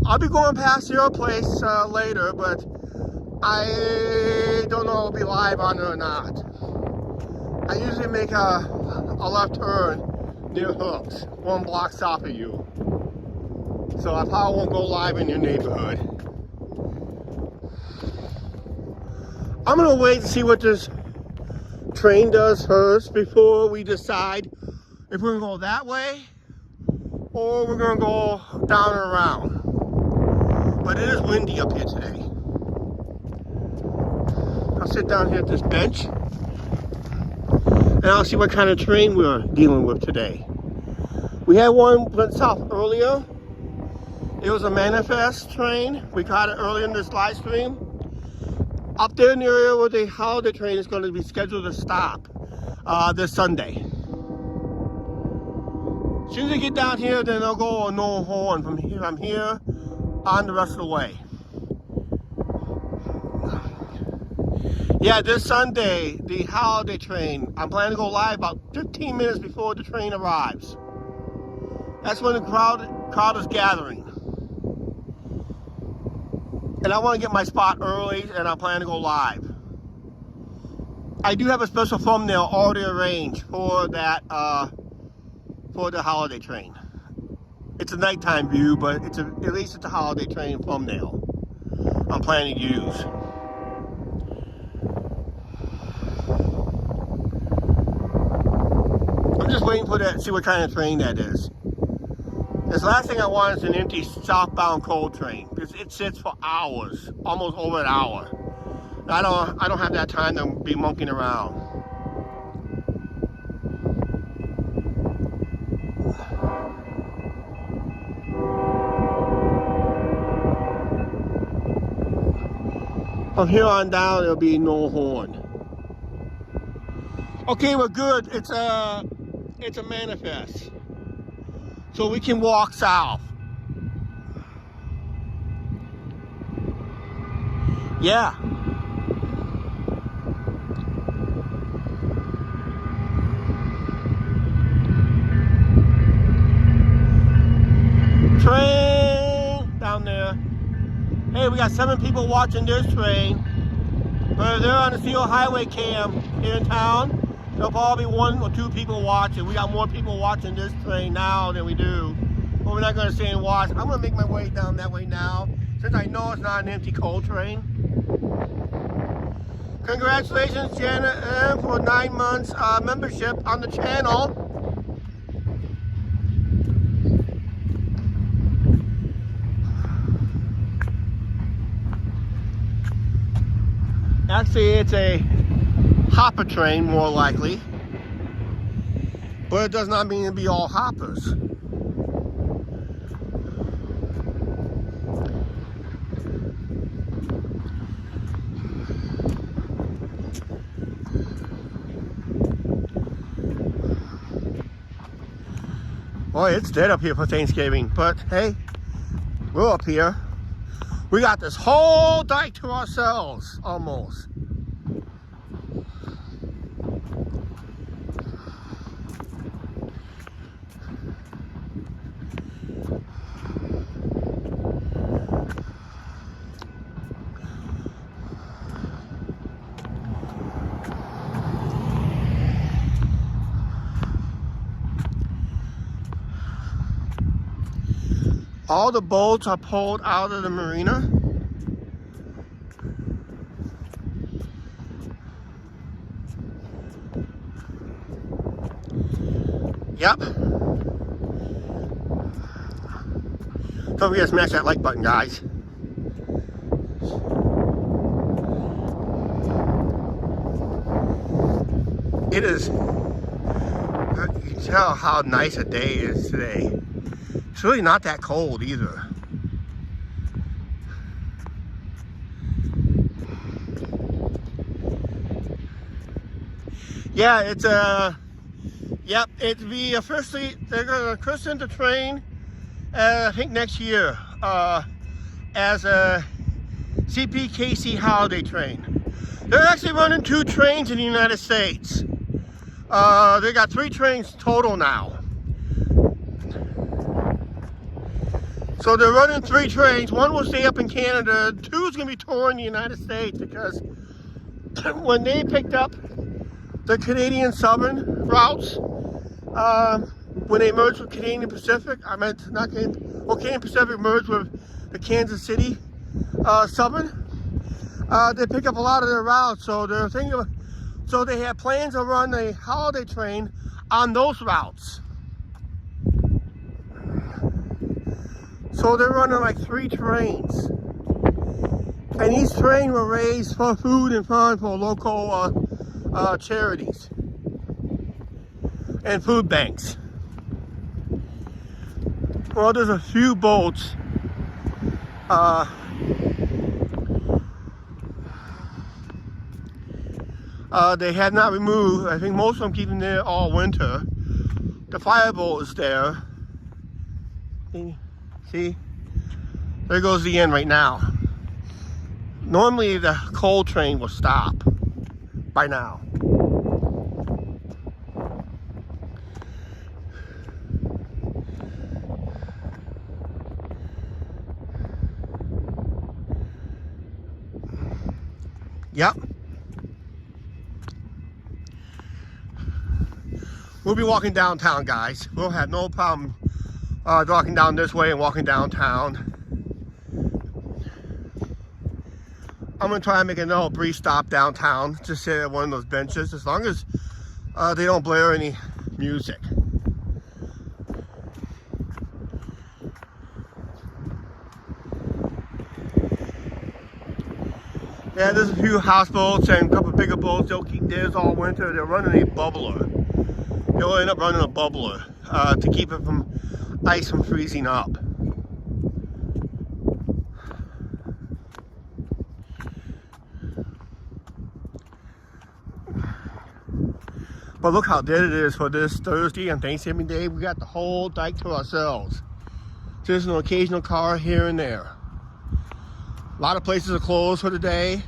I'll be going past your place later, but I don't know if I'll be live on it or not. I usually make a left turn near Hooks, 1 block south of you. So I probably won't go live in your neighborhood. I'm gonna wait to see what this train does first before we decide if we're gonna go that way or we're gonna go down and around. But it is windy up here today. I'll sit down here at this bench and I'll see what kind of train we're dealing with today. We had one went south earlier. It was a manifest train. We caught it early in this live stream. up there in the area where the holiday train is going to be scheduled to stop this Sunday. As soon as they get down here, then they'll go on Knoll Horn from here. I'm here on the rest of the way. Yeah, this Sunday, the holiday train, I'm planning to go live about 15 minutes before the train arrives. That's when the crowd is gathering. And I want to get my spot early, and I'm planning to go live. I do have a special thumbnail already arranged for that, for the holiday train. It's a nighttime view, but at least it's a holiday train thumbnail I'm planning to use. I'm just waiting for that to see what kind of train that is. This last thing I want is an empty southbound coal train, because it sits for hours, almost over an hour. I don't have that time to be monkeying around. From here on down, it'll be Knoll Horn. Okay, we're good. It's a manifest, so we can walk south. Yeah. Train down there. Hey, we got 7 people watching this train. But they're on the Steel Highway cam here in town. There'll probably be 1 or 2 people watching. We got more people watching this train now than we do. But we're not going to stay and watch. I'm going to make my way down that way now, since I know it's not an empty coal train. Congratulations, Jenna M, for 9 months membership on the channel. Actually, it's a hopper train, more likely. But it does not mean to be all hoppers. Boy, it's dead up here for Thanksgiving, but hey, we're up here. We got this whole dike to ourselves, almost. All the boats are pulled out of the marina. Yep. Don't forget to smash that like button, guys. It is, you can tell how nice a day is today. It's really not that cold either. Yeah, it's yep, it's the officially, they're gonna christen the train, I think next year, as a CPKC holiday train. They're actually running 2 trains in the United States. They got 3 trains total now. So they're running 3 trains. 1 will stay up in Canada. 2 is going to be touring the United States, because when they picked up the Canadian Southern routes, when they merged with Canadian Pacific, I meant not Canadian, well, Canadian Pacific merged with the Kansas City Southern, they picked up a lot of their routes. So they're thinking of, so they have plans to run a holiday train on those routes. So they're running like 3 trains. And each train will raise for food and fun for local charities and food banks. Well, there's a few boats They have not removed, I think most of them keep them there all winter. The firebolt is there. See? There goes the end right now. Normally the coal train will stop by now. Yep. We'll be walking downtown, guys. We'll have no problem walking down this way and walking downtown. I'm gonna try and make a brief stop downtown. Just sit at one of those benches, as long as they don't blare any music. Yeah, there's a few houseboats and a couple of bigger boats. They'll keep theirs all winter. They're running a bubbler. They'll end up running a bubbler to keep it from ice from freezing up. But look how dead it is for this Thursday and Thanksgiving Day. We got the whole dike to ourselves. There's an occasional car here and there. A lot of places are closed for the day.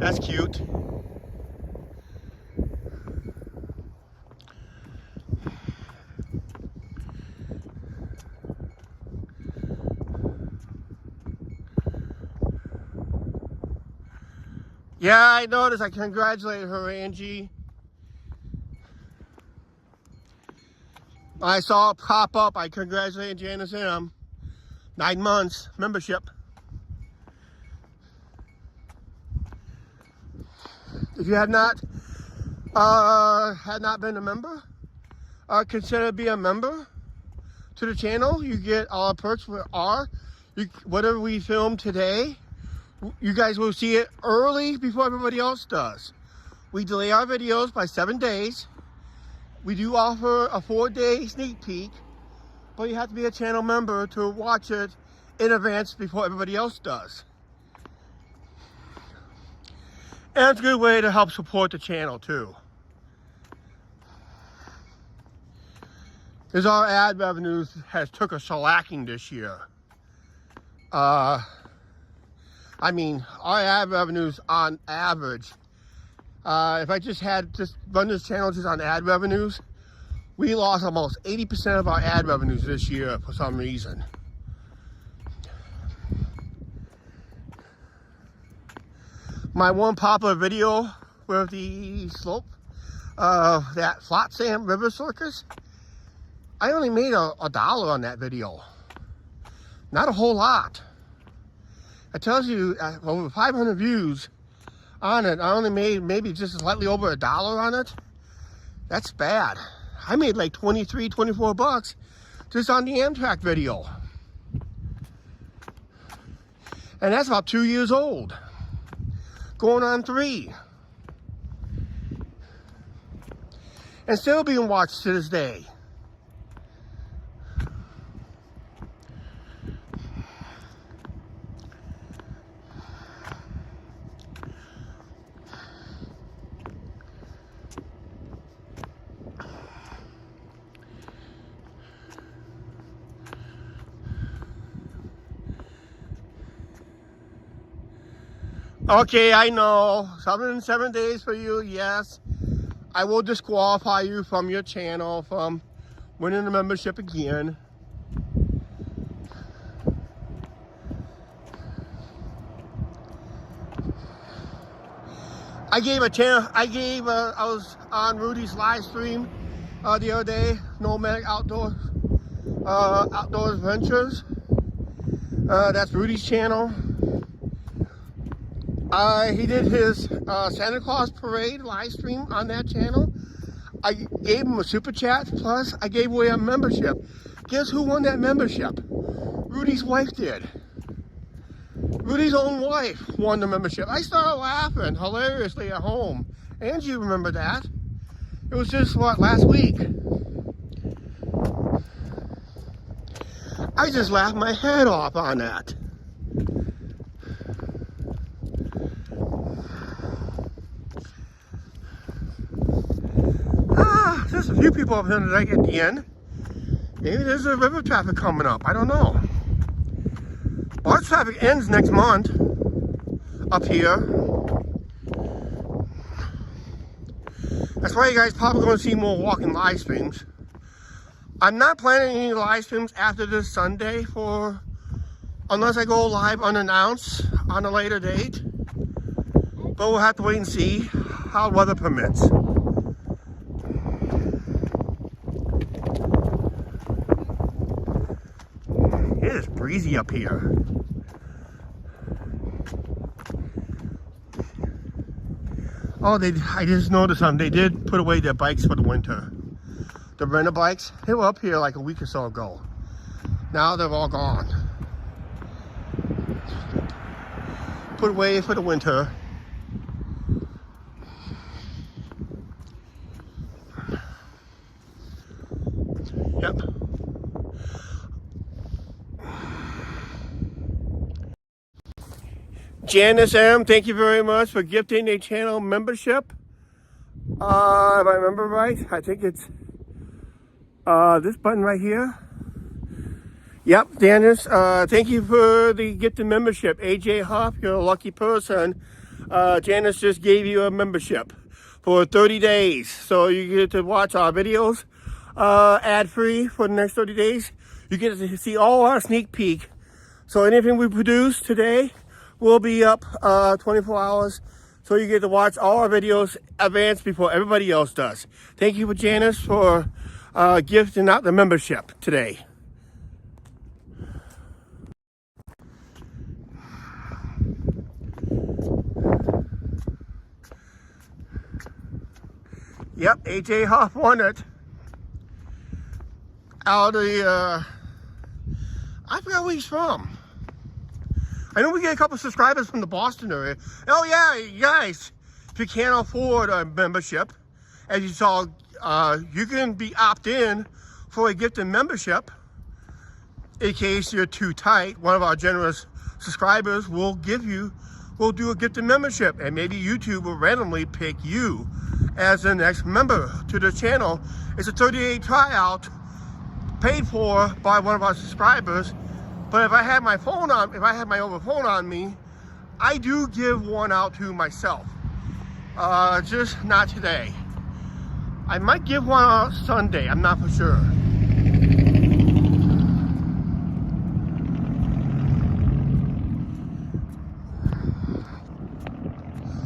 That's cute. Yeah, I noticed. I congratulated her, Angie. I saw it pop up. I congratulated Janice M. 9 months membership. If you have not been a member, consider being a member to the channel. You get all our perks with whatever we film today. You guys will see it early before everybody else does. We delay our videos by 7 days. We do offer a 4-day sneak peek, but you have to be a channel member to watch it in advance before everybody else does. And it's a good way to help support the channel too. Because our ad revenues has took a shellacking this year. I mean, our ad revenues on average, if I just run this channel just on ad revenues, we lost almost 80% of our ad revenues this year for some reason. My one popular video with the slope, that Flotsam River Circus, I only made $1 on that video. Not a whole lot. It tells you over 500 views on it. I only made maybe just slightly over $1 on it. That's bad. I made like 23, 24 bucks just on the Amtrak video. And that's about 2 years old. Going on 3. And still being watched to this day. Okay, I know. 7 days for you, yes. I will disqualify you from your channel from winning the membership again. I was on Rudy's live stream the other day, Nomadic Outdoors Adventures. That's Rudy's channel. He did his Santa Claus parade live stream on that channel. I gave him a super chat, plus I gave away a membership. Guess who won that membership? Rudy's wife did. Rudy's own wife won the membership. I started laughing hilariously at home. Angie, you remember that? It was just, what, last week? I just laughed my head off on that. There's a few people up here today at the end. Maybe there's a river traffic coming up. I don't know. Barge traffic ends next month up here. That's why you guys probably going to see more walking live streams. I'm not planning any live streams after this Sunday unless I go live unannounced on a later date. But we'll have to wait and see how weather permits. It is breezy up here. Oh, I just noticed they did put away their bikes for the winter. The rental bikes, they were up here like a week or so ago. Now they're all gone. Put away for the winter. Yep. Janice M, thank you very much for gifting a channel membership. If I remember right, I think it's this button right here. Yep, Janice, thank you for the gifted membership. AJ Huff, you're a lucky person. Janice just gave you a membership for 30 days. So you get to watch our videos ad-free for the next 30 days. You get to see all our sneak peek. So anything we produce today will be up 24 hours. So you get to watch all our videos advanced before everybody else does. Thank you for Janice for gifting out the membership today. Yep, AJ Huff won it. Out of the, I forgot where he's from. I know we get a couple subscribers from the Boston area. Oh yeah, you guys, if you can't afford a membership, as you saw, you can be opt-in for a gifted membership. In case you're too tight, one of our generous subscribers will do a gifted membership, and maybe YouTube will randomly pick you as the next member to the channel. It's a 30-day tryout paid for by one of our subscribers. But if I had my phone on, if I had my other phone on me, I do give one out to myself. Just not today. I might give one out Sunday, I'm not for sure.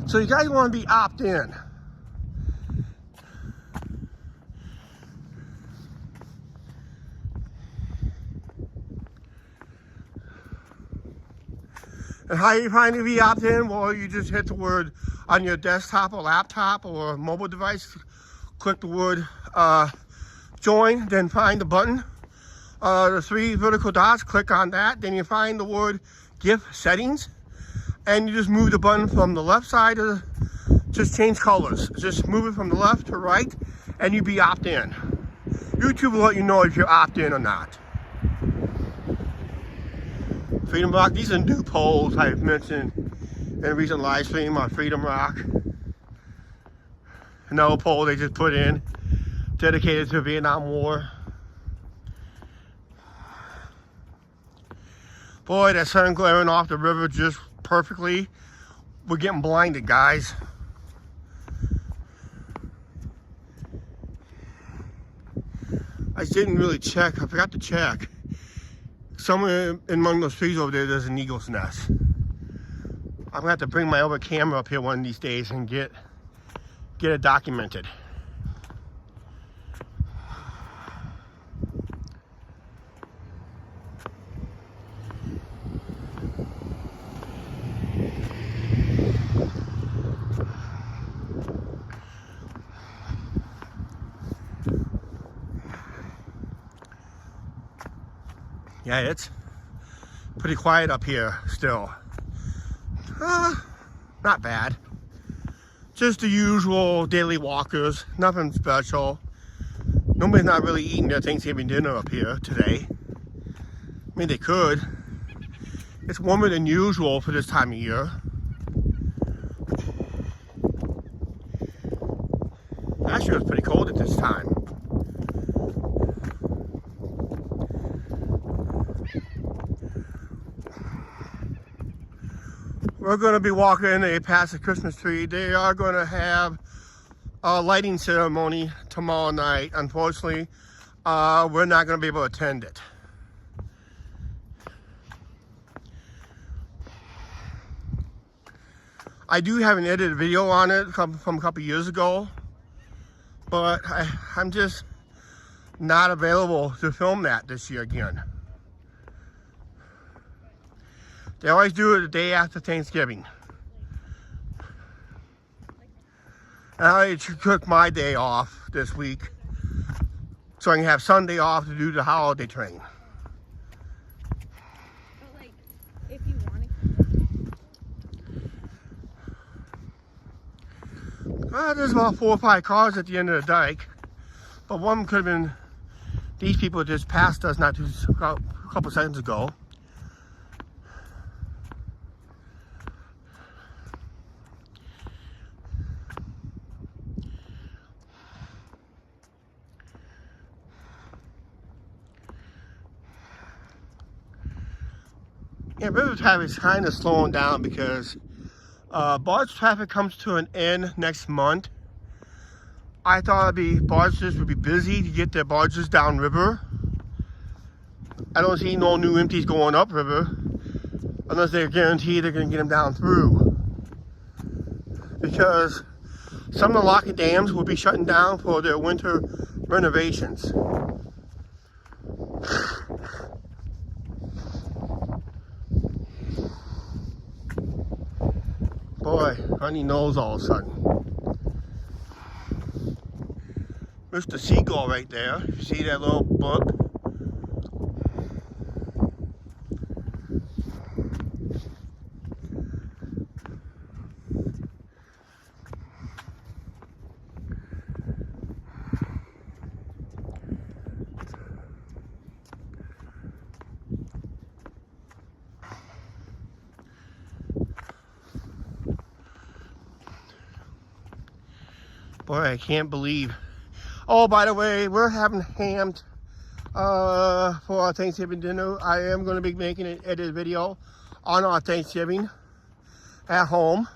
So you guys want to be opt-in. And how you find to be opt-in? Well, you just hit the word on your desktop or laptop or mobile device. Click the word join, then find the button. The 3 vertical dots, click on that. Then you find the word gift settings. And you just move the button from the left side to just change colors. Just move it from the left to right and you be opt-in. YouTube will let you know if you're opt-in or not. Freedom Rock, these are new poles I've mentioned in a recent live stream on Freedom Rock. Another pole they just put in, dedicated to the Vietnam War. Boy, that sun glaring off the river just perfectly. We're getting blinded, guys. I didn't really check, I forgot to check. Somewhere among those trees over there, there's an eagle's nest. I'm gonna have to bring my other camera up here one of these days and get it documented. Yeah, it's pretty quiet up here still. Not bad. Just the usual daily walkers, nothing special. Nobody's not really eating their Thanksgiving dinner up here today. I mean, they could. It's warmer than usual for this time of year. Last year was pretty cold at this time. We're going to be walking past the Christmas tree. They are going to have a lighting ceremony tomorrow night. Unfortunately, we're not going to be able to attend it. I do have an edited video on it from a couple years ago, but I'm just not available to film that this year again. They always do it the day after Thanksgiving. And I took my day off this week so I can have Sunday off to do the holiday train. But like, if you want to. There's about 4 or 5 cars at the end of the dike, but one could have been these people just passed us a couple seconds ago. Yeah, river traffic is kind of slowing down because barge traffic comes to an end next month. I thought barges would be busy to get their barges downriver. I don't see no new empties going upriver unless they're guaranteed they're going to get them down through. Because some of the lock dams will be shutting down for their winter renovations. Boy, honey knows all of a sudden. Mr. Seagull right there. You see that little bug? Boy, I can't believe. Oh, by the way, we're having ham for our Thanksgiving dinner. I am going to be making an edited video on our Thanksgiving at home.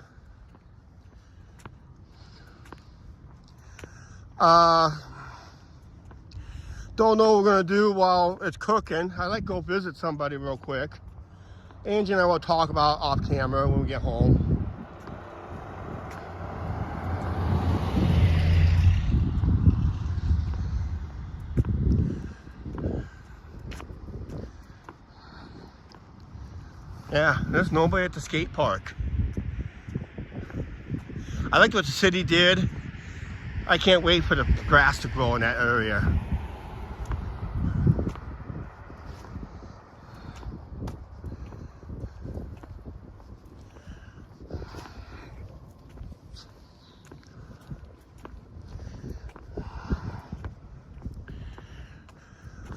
Don't know what we're going to do while it's cooking. I'd like to go visit somebody real quick. Angie and I will talk about off camera when we get home. Yeah, there's nobody at the skate park. I liked what the city did. I can't wait for the grass to grow in that area.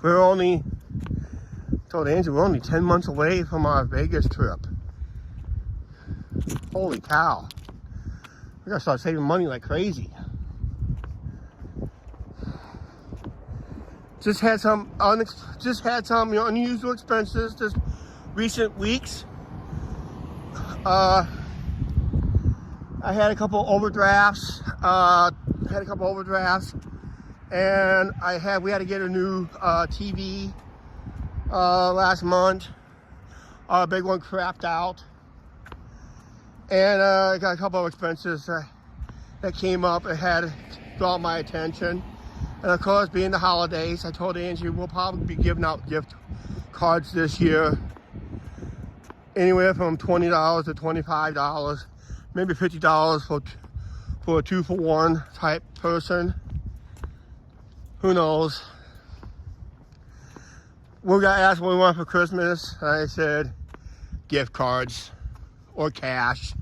We're only, told Angie, we're only 10 months away from our Vegas trip. Holy cow. We gotta start saving money like crazy. Just had some unusual expenses this recent weeks. I had a couple overdrafts. And we had to get a new TV last month. Our big one crapped out. And I got a couple of expenses that came up and had got my attention. And of course, being the holidays, I told Angie we'll probably be giving out gift cards this year. Anywhere from $20 to $25, maybe $50 for a 2-for-1 type person. Who knows? We got asked what we want for Christmas. And I said, gift cards or cash.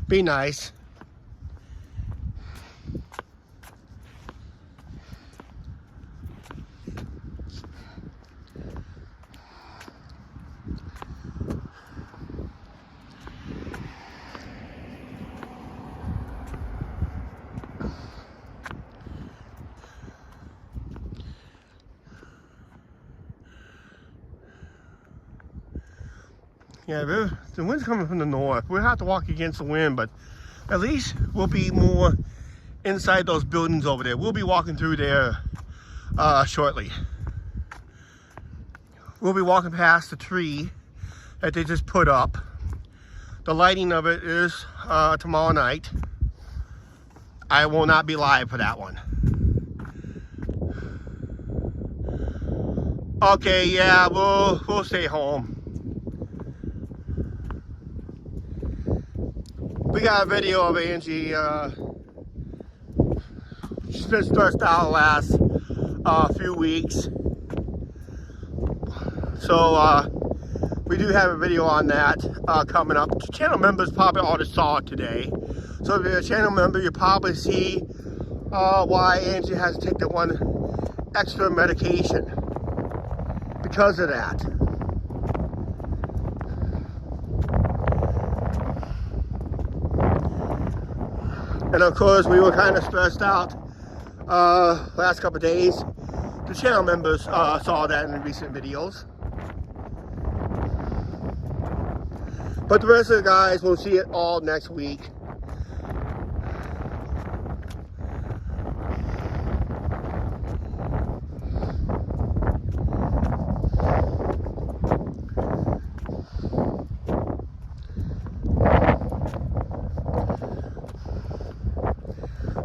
Be nice. Yeah, the wind's coming from the north. We'll have to walk against the wind, but at least we'll be more inside those buildings over there. We'll be walking through there shortly. We'll be walking past the tree that they just put up. The lighting of it is tomorrow night. I will not be live for that one. Okay, yeah, we'll stay home. We got a video of Angie. She's been stressed out the last few weeks. So we do have a video on that coming up. Channel members probably already saw it today. So if you're a channel member, you probably see why Angie has to take the one extra medication because of that. And of course, we were kind of stressed out last couple of days. The channel members saw that in the recent videos. But the rest of the guys will see it all next week.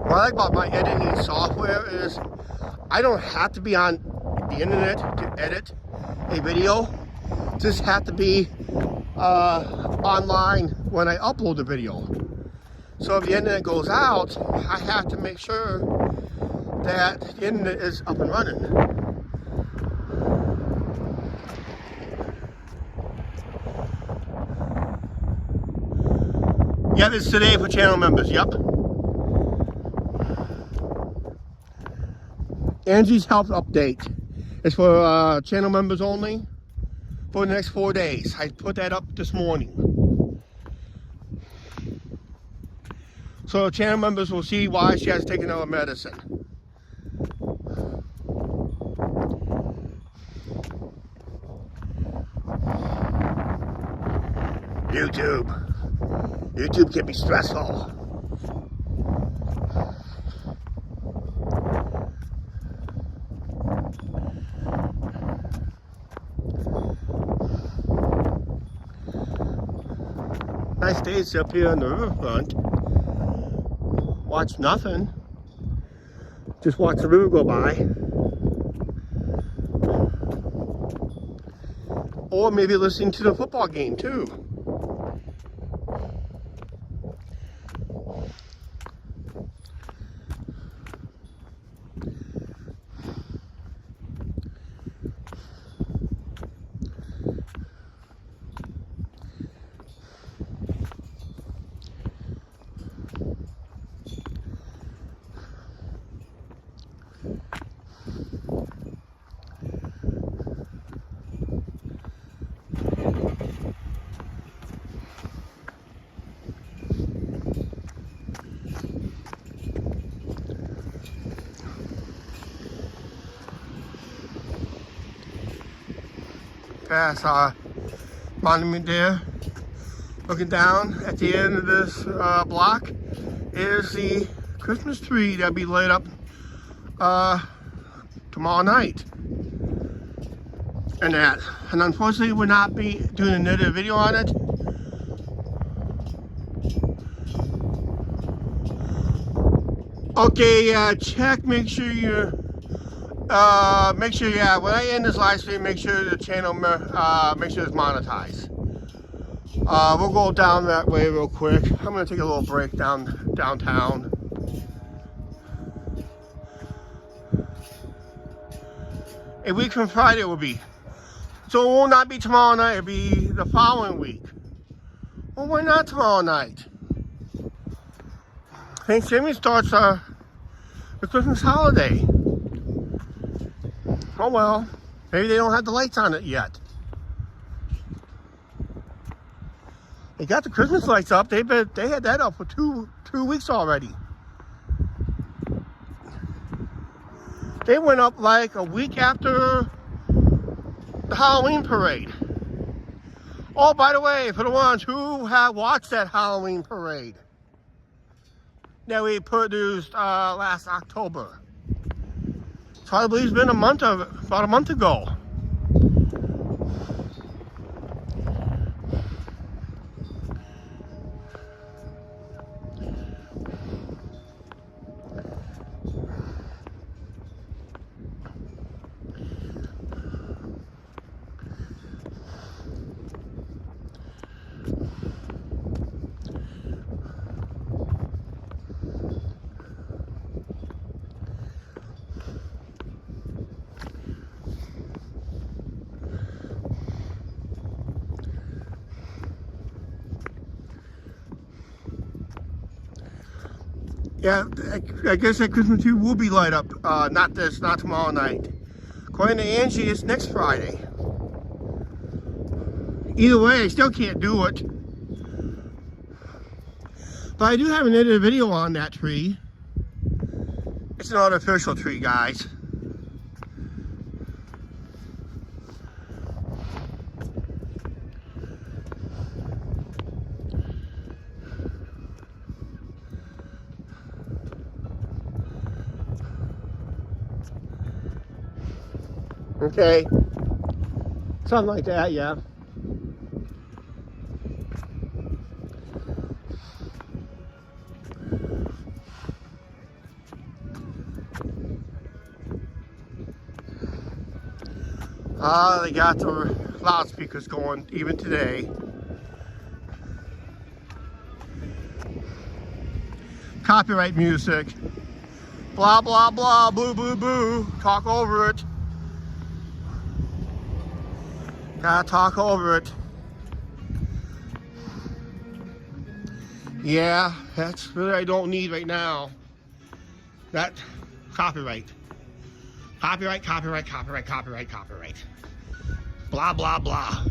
What I like about my editing software is I don't have to be on the internet to edit a video. Just have to be online when I upload the video. So if the internet goes out, I have to make sure that the internet is up and running. Yeah, it's today for channel members, yep. Angie's health update is for channel members only for the next 4 days. I put that up this morning. So channel members will see why she has taken her medicine. YouTube can be stressful. Nice days up here on the riverfront. Watch nothing. Just watch the river go by. Or maybe listening to the football game too. Past monument there. Looking down at the end of this block is the Christmas tree that'll be lit up tomorrow night. And unfortunately we'll not be doing another video on it. Okay, check, make sure you yeah, when I end this live stream, make sure the channel, make sure it's monetized. We'll go down that way real quick. I'm gonna take a little break downtown. A week from Friday it will be. So it will not be tomorrow night, it'll be the following week. Well, why not tomorrow night? Thanksgiving starts the Christmas holiday. Oh well, maybe they don't have the lights on it yet. They got the Christmas lights up. They had that up for two weeks already. They went up like a week after the Halloween parade. Oh, by the way, for the ones who have watched that Halloween parade that we produced last October. So I believe it's been about a month ago. Yeah, I guess that Christmas tree will be light up. Not tomorrow night. According to Angie, it's next Friday. Either way, I still can't do it. But I do have an edited video on that tree. It's an artificial tree, guys. Okay, something like that, yeah. They got the loudspeakers going even today. Copyright music. Blah, blah, blah, boo, boo, boo. Talk over it. Gotta talk over it. Yeah, that's really I don't need right now. That copyright. Copyright, copyright, copyright, copyright, copyright. Blah, blah, blah.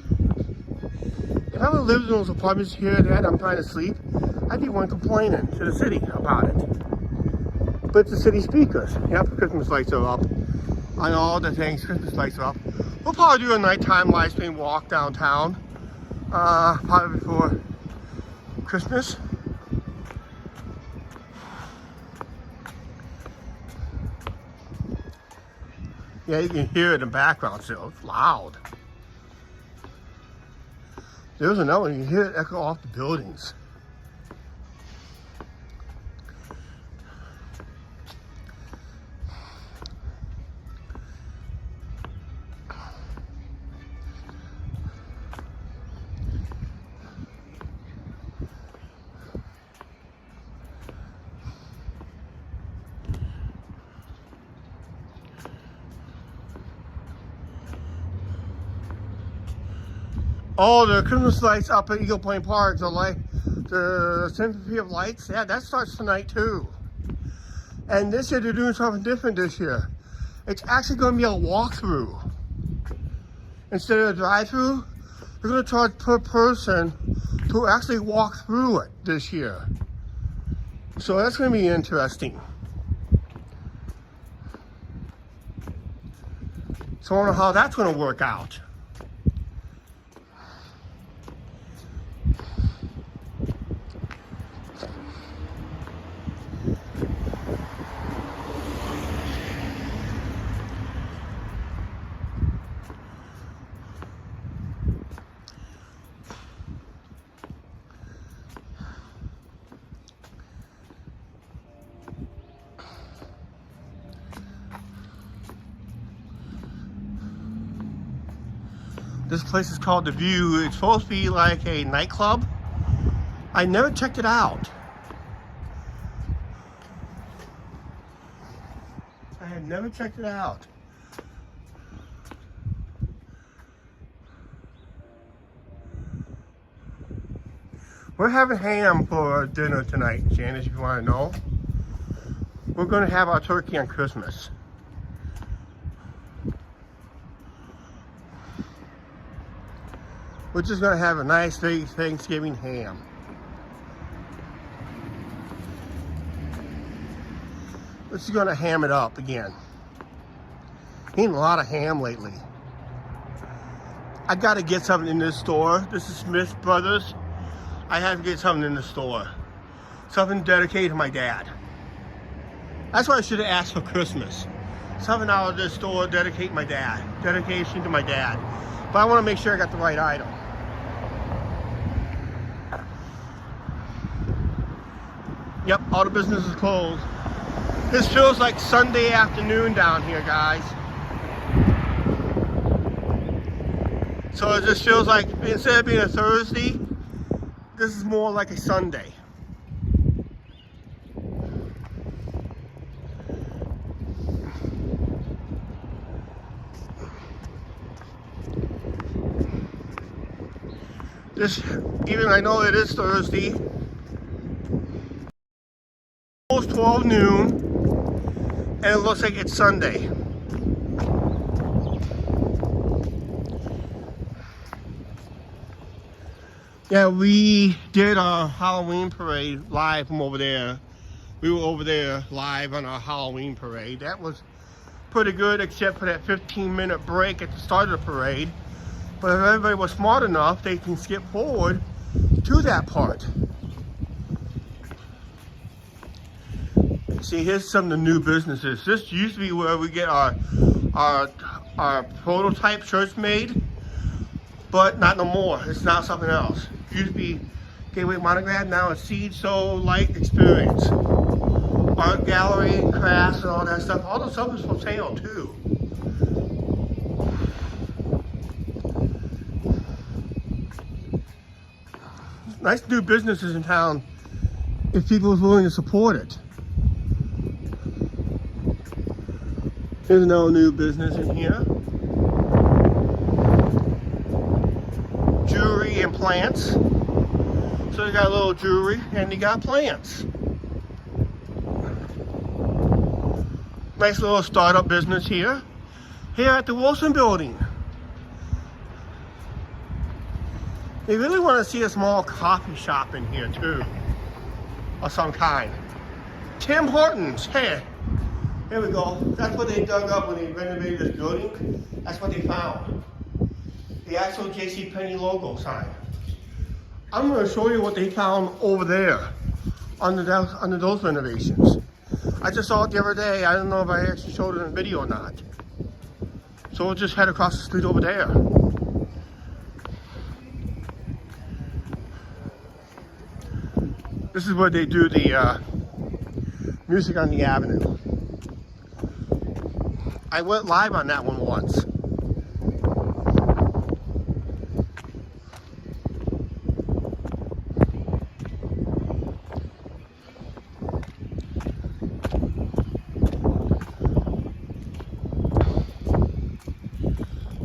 If I would live in those apartments here that I'm trying to sleep, I'd be one complaining to the city about it. But the city speakers, yep, Christmas lights are up. On all the things, Christmas lights are up. We'll probably do a nighttime live stream walk downtown, probably before Christmas. Yeah, you can hear it in the background still. It's loud. There's another one, you can hear it echo off the buildings. Oh, the Christmas lights up at Eagle Plain Park, the Symphony of Lights, yeah, that starts tonight too. And this year they're doing something different this year. It's actually going to be a walkthrough. Instead of a drive-through, they're going to charge per person to actually walk through it this year. So that's going to be interesting. So I wonder how that's going to work out. This place is called The View. It's supposed to be like a nightclub. I never checked it out. I had never checked it out. We're having ham for dinner tonight, Janice, if you want to know. We're going to have our turkey on Christmas. We're just going to have a nice big Thanksgiving ham. We're just going to ham it up again. Eating a lot of ham lately. I gotta get something in this store. This is Smith Brothers. I have to get something in the store. Something dedicated to my dad. That's what I should have asked for Christmas. Something out of this store dedicate my dad. Dedication to my dad. But I want to make sure I got the right item. Yep, all the business is closed. This feels like Sunday afternoon down here, guys. So it just feels like, instead of being a Thursday, this is more like a Sunday. Even I know it is Thursday, almost 12 noon, and it looks like it's Sunday. Yeah, we did a Halloween parade live from over there. We were over there live on our Halloween parade. That was pretty good, except for that 15-minute break at the start of the parade. But if everybody was smart enough, they can skip forward to that part. See, here's some of the new businesses. This used to be where we get our prototype shirts made, but not no more. It's now something else. It used to be Gateway Monogram, now it's Seed Soul Light Experience. Art gallery, crafts, and all that stuff. All the stuff is for sale too. Nice new businesses in town if people are willing to support it. There's no new business in here. Jewelry and plants. So you got a little jewelry and you got plants. Nice little startup business here. Here at the Wilson Building. They really want to see a small coffee shop in here too. Of some kind. Tim Hortons, hey. Here we go. That's what they dug up when they renovated this building. That's what they found. The actual JCPenney logo sign. I'm going to show you what they found over there under those renovations. I just saw it the other day. I don't know if I actually showed it in a video or not. So we'll just head across the street over there. This is where they do the Music on the Avenue. I went live on that one once.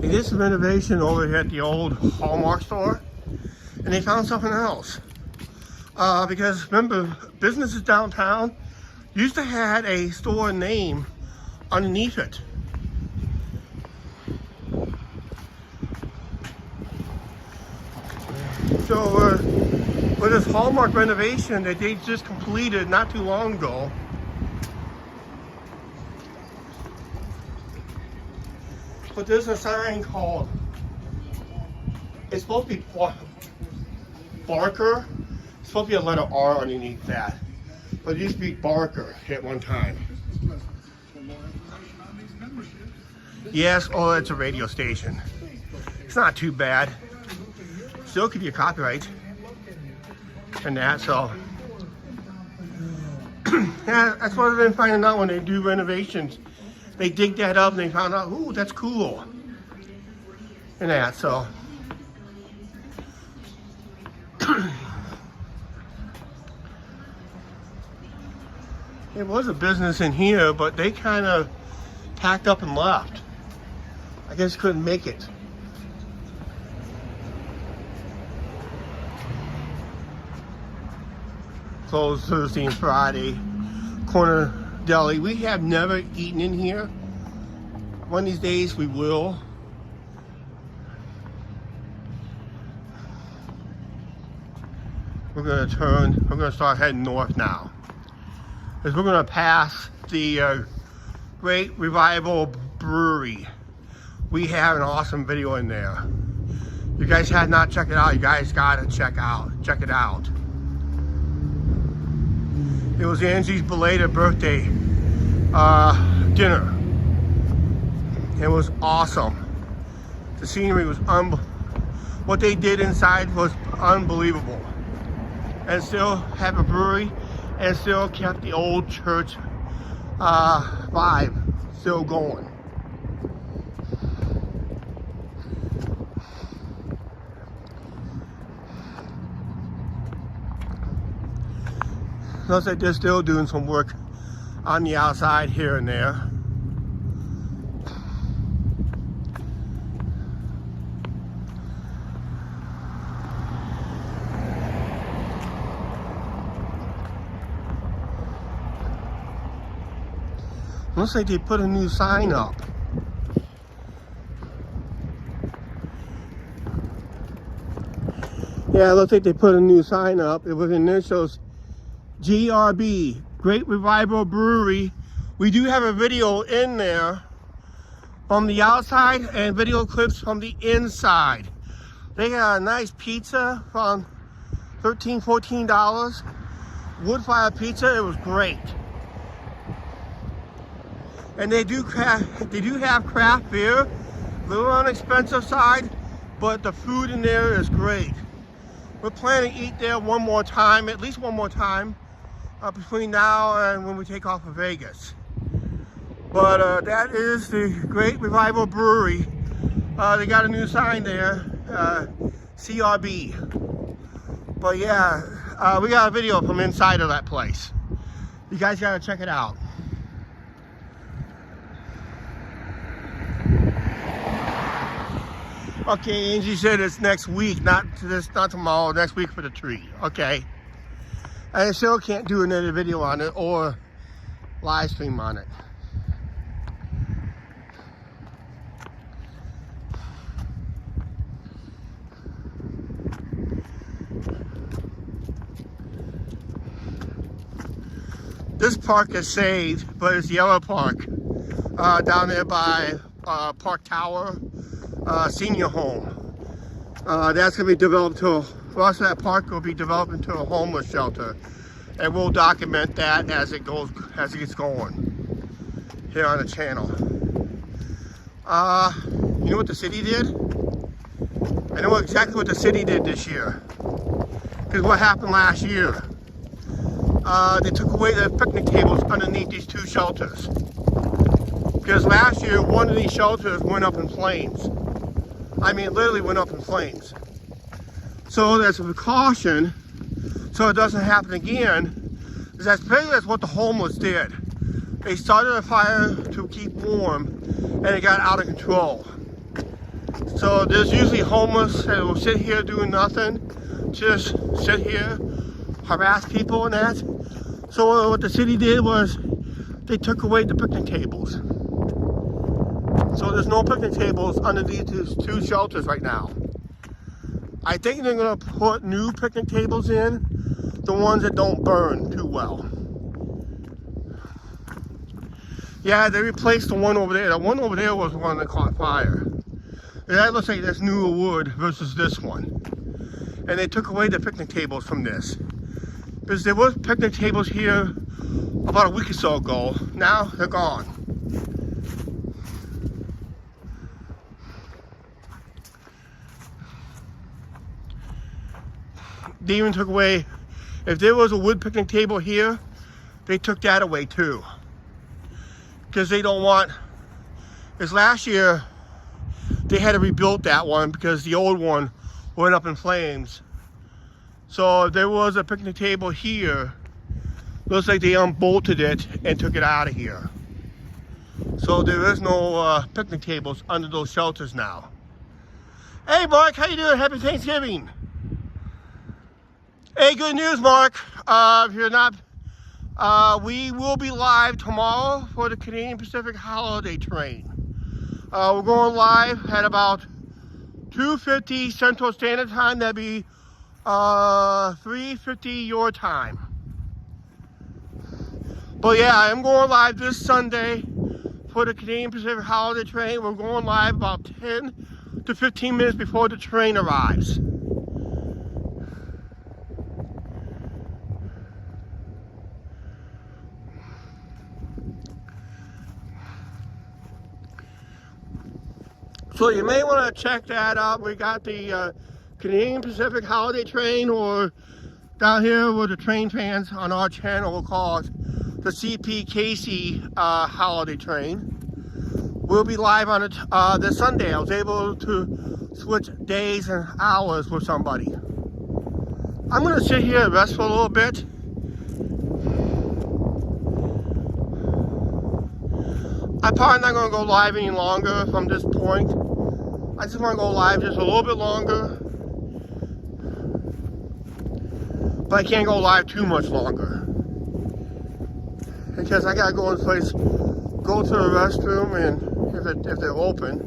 They did some renovation over here at the old Hallmark store, and they found something else. Because remember, businesses downtown used to have a store name underneath it. So with this Hallmark renovation that they just completed not too long ago, but there's a sign called, it's supposed to be Barker. It's supposed to be a letter R underneath that. But it used to be Barker at one time. Yes, oh, it's a radio station. It's not too bad. Still could be a copyright and that, so. Yeah, that's what I've been finding out when they do renovations. They dig that up and they found out, ooh, that's cool. And that, so. It was a business in here, but they kind of packed up and left. I guess couldn't make it. Closed Thursday and Friday. Corner Deli. We have never eaten in here. One of these days we will. We're gonna start heading north now. Because we're gonna pass the Great Revival Brewery. We have an awesome video in there. You guys have not checked it out. You guys gotta check it out. It was Angie's belated birthday dinner. It was awesome. The scenery was what they did inside was unbelievable. And still have a brewery and still kept the old church vibe still going. Looks like they're still doing some work on the outside here and there. Looks like they put a new sign up. Yeah, it looks like they put a new sign up. It was initials GRB, Great Revival Brewery. We do have a video in there from the outside and video clips from the inside. They got a nice pizza from $13, $14. Wood fire pizza, it was great. And they do have craft beer, a little on the expensive side, but the food in there is great. We're planning to eat there one more time, at least one more time, between now and when we take off for Vegas. But that is the Great Revival Brewery. They got a new sign there, CRB. But yeah, we got a video from inside of that place. You guys gotta check it out. Okay, Angie said it's next week, not tomorrow, next week for the tree. Okay. I still can't do another video on it or live stream on it. This park is saved, but it's Yellow Park down there by Park Tower Senior Home. That's going to be developed to, the rest of that park will be developed into a homeless shelter, and we'll document that as it gets going here on the channel. You know what the city did? I know exactly what the city did this year, because what happened last year? They took away the picnic tables underneath these two shelters. Because last year, one of these shelters went up in flames. I mean, it literally went up in flames. So there's a precaution, so it doesn't happen again. That's pretty much what the homeless did. They started a fire to keep warm, and it got out of control. So there's usually homeless that will sit here doing nothing, just sit here, harass people and that. So what the city did was they took away the picnic tables. So there's no picnic tables underneath these two shelters right now. I think they're gonna put new picnic tables in, the ones that don't burn too well. Yeah, they replaced the one over there. The one over there was the one that caught fire. And that looks like that's newer wood versus this one. And they took away the picnic tables from this. Because there was picnic tables here about a week or so ago. Now they're gone. They even took away, if there was a wood picnic table here, they took that away too. Because they don't want, because last year they had to rebuild that one because the old one went up in flames. So if there was a picnic table here, looks like they unbolted it and took it out of here. So there is no picnic tables under those shelters now. Hey Mark, how you doing? Happy Thanksgiving. Hey, good news, Mark. If you're not, we will be live tomorrow for the Canadian Pacific Holiday Train. We're going live at about 2:50 Central Standard Time. That'd be 3:50 your time. But yeah, I'm going live this Sunday for the Canadian Pacific Holiday Train. We're going live about 10 to 15 minutes before the train arrives. So you may want to check that out. We got the Canadian Pacific Holiday Train, or down here with the train fans on our channel will call it the CP Casey Holiday Train. We'll be live on it this Sunday. I was able to switch days and hours with somebody. I'm going to sit here and rest for a little bit. I'm probably not going to go live any longer from this point. I just want to go live just a little bit longer. But I can't go live too much longer. Because I got to go in place, go to the restroom, and if they're open,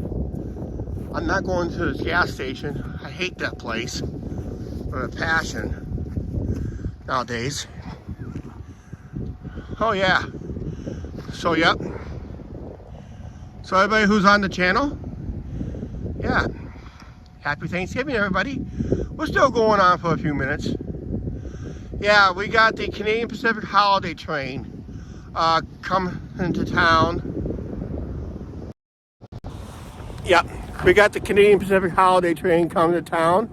I'm not going to the gas station. I hate that place with a passion nowadays. Oh yeah. So yep. So everybody who's on the channel, yeah, happy Thanksgiving, everybody. We're still going on for a few minutes. Yeah, we got the Canadian Pacific Holiday Train coming into town. Yeah, we got the Canadian Pacific Holiday Train coming to town,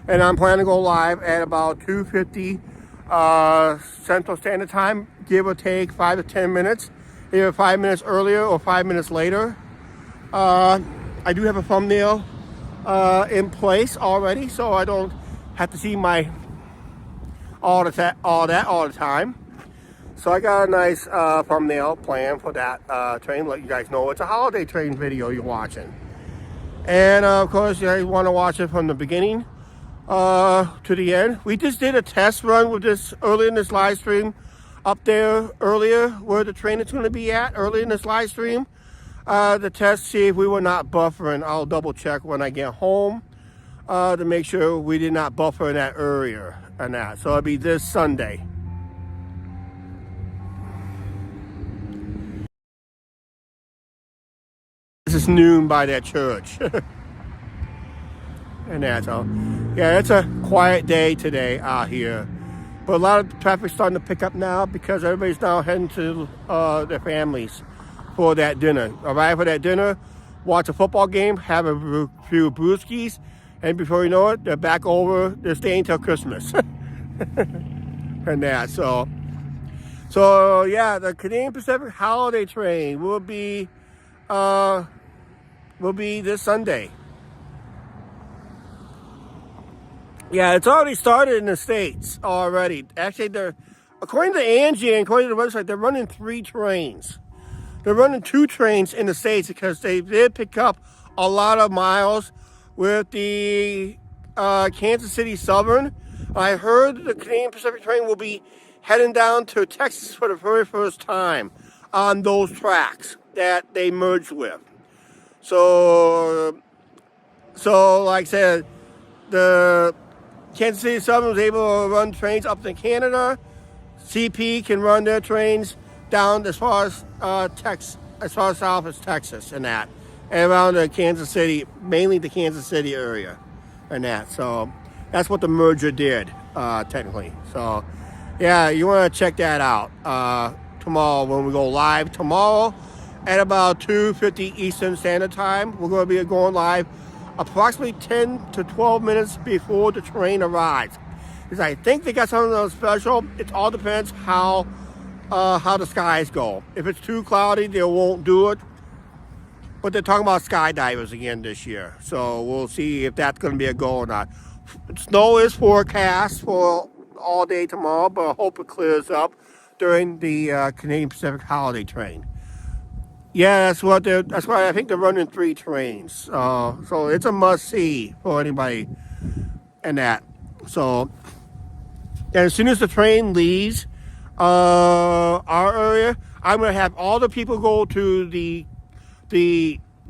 and I'm planning to go live at about 2:50 Central Standard Time, give or take 5 to 10 minutes. Either 5 minutes earlier or 5 minutes later. I do have a thumbnail in place already, so I don't have to see my all that all the time. So I got a nice thumbnail plan for that train. Let you guys know it's a holiday train video you're watching. And of course, you guys want to watch it from the beginning to the end. We just did a test run with this early in this live stream. Up there earlier where the train is going to be at early in this live stream, the test, see if we were not buffering. I'll double check when I get home to make sure we did not buffer in that earlier and that. So it'll be this Sunday. This is noon by that church. And that's all. Yeah, it's a quiet day today out here. But a lot of traffic's starting to pick up now because everybody's now heading to their families for that dinner. Arrive for that dinner, watch a football game, have a few brewskis, and before you know it, they're back over. They're staying till Christmas. And that, so yeah, the Canadian Pacific Holiday Train will be this Sunday. Yeah, it's already started in the States already. Actually, according to Angie and according to the website, they're running 3 trains. They're running 2 trains in the States because they did pick up a lot of miles with the Kansas City Southern. I heard the Canadian Pacific train will be heading down to Texas for the very first time on those tracks that they merged with. So like I said, the Kansas City Southern was able to run trains up to Canada. CP can run their trains down as far as as far south as Texas and that, and around the Kansas City, mainly the Kansas City area, and that. So that's what the merger did, technically. So yeah, you want to check that out tomorrow when we go live tomorrow at about 2:50 Eastern Standard Time. We're going to be going live approximately 10 to 12 minutes before the train arrives. Because I think they got something special. It all depends how the skies go. If it's too cloudy, they won't do it. But they're talking about skydivers again this year. So we'll see if that's going to be a go or not. Snow is forecast for all day tomorrow, but I hope it clears up during the Canadian Pacific Holiday Train. Yeah, that's why I think they're running 3 trains. So it's a must-see for anybody and that. So, and as soon as the train leaves our area, I'm going to have all the people go to the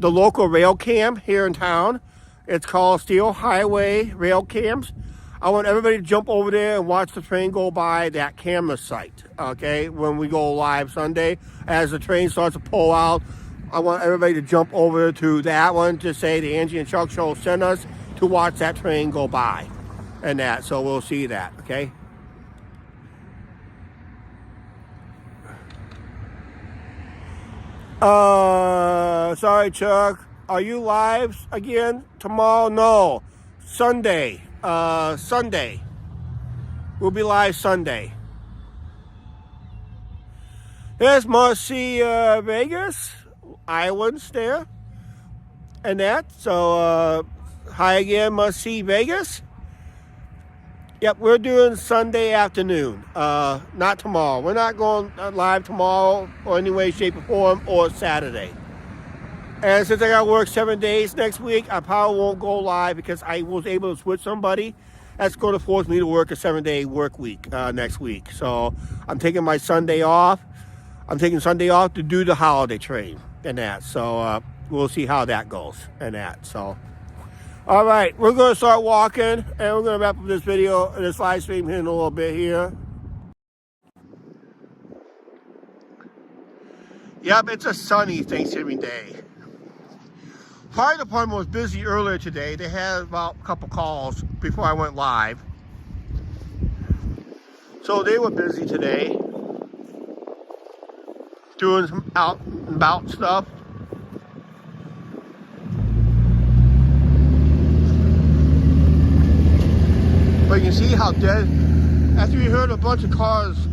local rail camp here in town. It's called Steel Highway Rail Camps. I want everybody to jump over there and watch the train go by that camera site, okay, when we go live Sunday. As the train starts to pull out, I want everybody to jump over to that one to say the Angie and Chuck show sent us to watch that train go by and that. So we'll see that, okay? Sorry, Chuck. Are you live again tomorrow? No. Sunday. Sunday. We'll be live Sunday. There's Must-See Vegas. Islands there. And that. So, hi again, Must-See Vegas. Yep, we're doing Sunday afternoon. Not tomorrow. We're not going live tomorrow or any way, shape, or form, or Saturday. And since I got to work 7 days next week, I probably won't go live because I was able to switch somebody. That's going to force me to work a 7-day work week next week. So I'm taking my Sunday off. I'm taking Sunday off to do the holiday train and that. So we'll see how that goes and that. So, all right, we're going to start walking and we're going to wrap up this video, this live stream here in a little bit here. Yep, it's a sunny Thanksgiving Day. Fire department was busy earlier today. They had about a couple calls before I went live. So they were busy today. Doing some out and about stuff. But you can see how dead, after we heard a bunch of cars,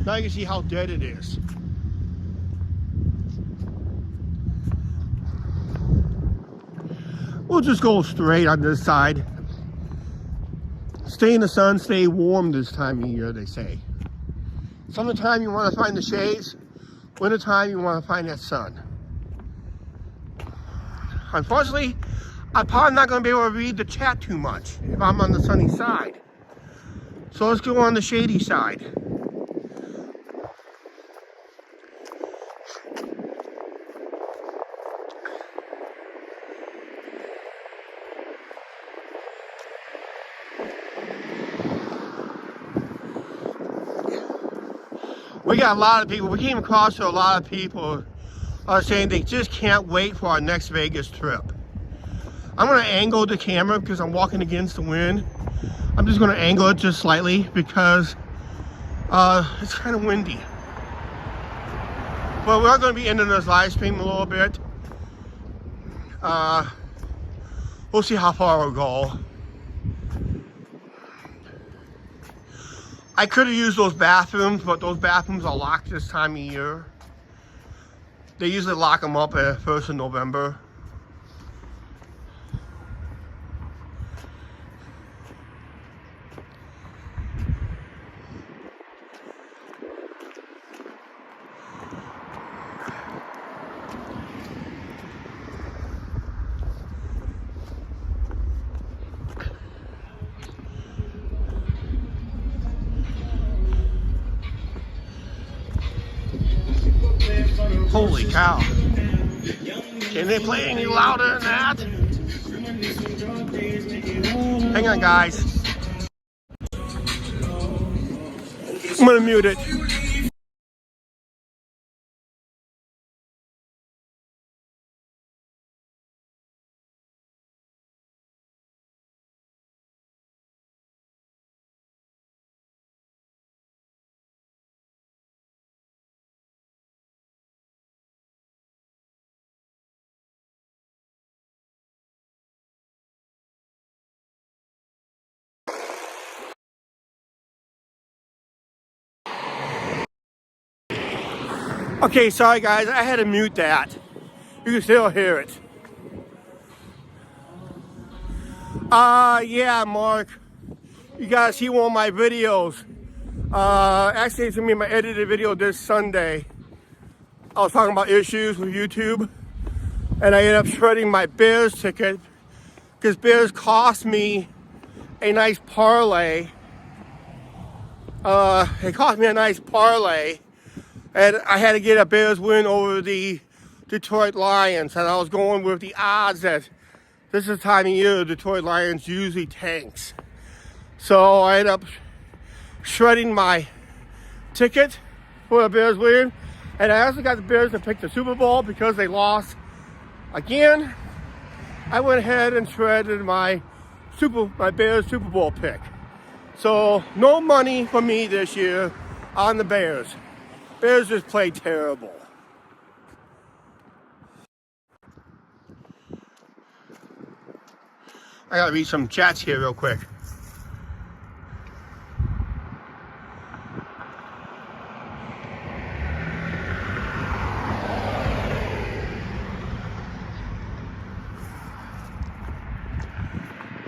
now you can see how dead it is. We'll just go straight on this side. Stay in the sun, stay warm this time of year, they say. Summertime you want to find the shades. Wintertime you want to find that sun. Unfortunately, I'm probably not going to be able to read the chat too much if I'm on the sunny side. So let's go on the shady side. We got a lot of people, we came across to a lot of people saying they just can't wait for our next Vegas trip. I'm going to angle the camera because I'm walking against the wind. I'm just going to angle it just slightly because it's kind of windy. But we're going to be ending this live stream a little bit. We'll see how far we'll go. I could have used those bathrooms, but those bathrooms are locked this time of year. They usually lock them up at 1st of November. Holy cow. Can they play any louder than that? Hang on, guys. I'm gonna mute it. Okay, sorry guys, I had to mute that. You can still hear it. Yeah, Mark. You guys see one of my videos. Actually, it's gonna be my edited video this Sunday. I was talking about issues with YouTube, and I ended up shredding my Bears ticket because Bears cost me a nice parlay. It cost me a nice parlay, and I had to get a Bears win over the Detroit Lions, and I was going with the odds that this is the time of year the Detroit Lions usually tanks. So I ended up shredding my ticket for a Bears win. And I also got the Bears to pick the Super Bowl because they lost again. I went ahead and shredded my Bears Super Bowl pick. So no money for me this year on the Bears. Bears just played terrible. I gotta read some chats here real quick.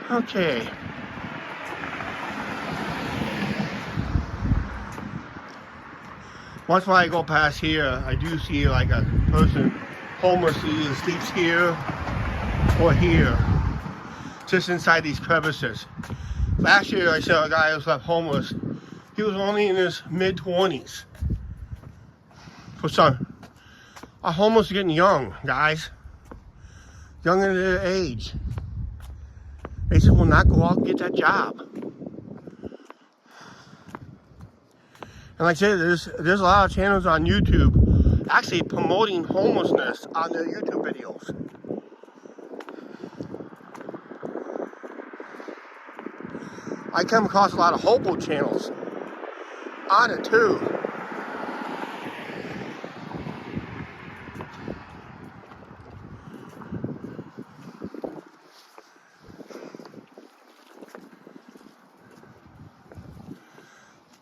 Okay. Once when I go past here, I do see like a person homeless either sleeps here or here, just inside these crevices. Last year I saw a guy who was left homeless. He was only in his mid-20s. For some, our homeless are getting young, guys. Younger than their age. They just will not go out and get that job. And like I said, there's a lot of channels on YouTube actually promoting homelessness on their YouTube videos. I come across a lot of hobo channels on it too.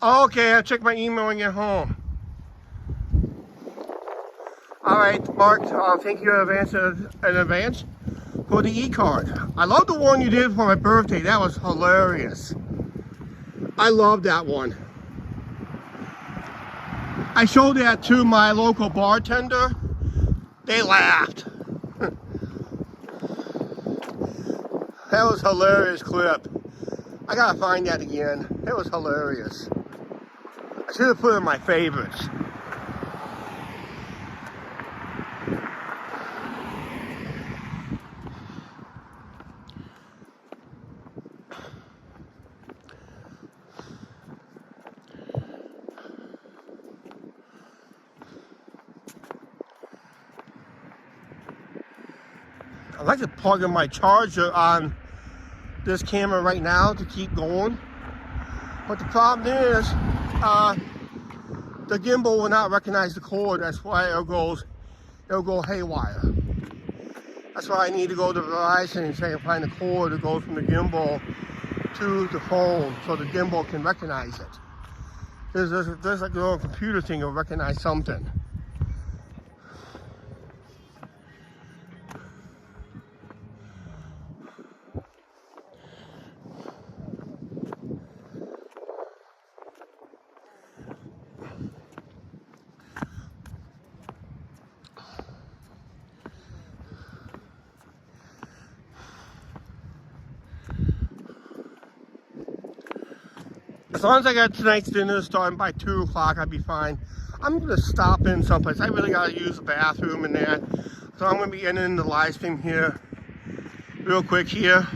Okay, I'll check my email when I get home. All right, Mark, thank you in advance for the e-card. I love the one you did for my birthday. That was hilarious. I love that one. I showed that to my local bartender. They laughed. That was a hilarious clip. I gotta find that again. It was hilarious. I should have put it in my favorites. I like to plug in my charger on this camera right now to keep going. But the problem is, the gimbal will not recognize the cord. That's why it'll go haywire. That's why I need to go to Verizon and try to find the cord that goes from the gimbal to the phone so the gimbal can recognize it. There's like a little computer thing that will recognize something. As long as I got tonight's dinner starting by 2 o'clock, I'd be fine. I'm gonna stop in someplace. I really gotta use the bathroom and that. So I'm gonna be ending the live stream here real quick here.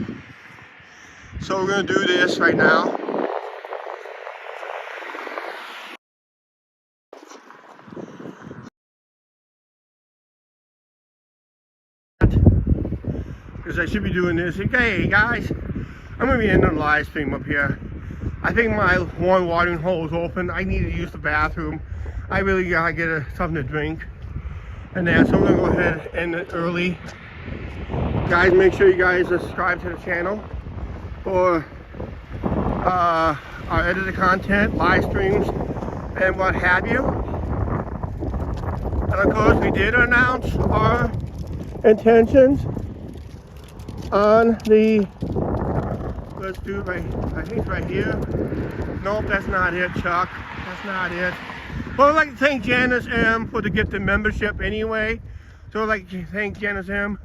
So we're gonna do this right now. Because I should be doing this. Okay, guys, I'm gonna be ending the live stream up here. I think my one watering hole is open. I need to use the bathroom. I really gotta get something to drink. And that, so we're gonna go ahead and end it early. Guys, make sure you guys subscribe to the channel for our edited content, live streams, and what have you. And of course, we did announce our intentions on the, let's do it right, I think it's right here. Nope, that's not it, Chuck. That's not it. Well, I'd like to thank Janice M for the gifted membership anyway. So I'd like to thank Janice M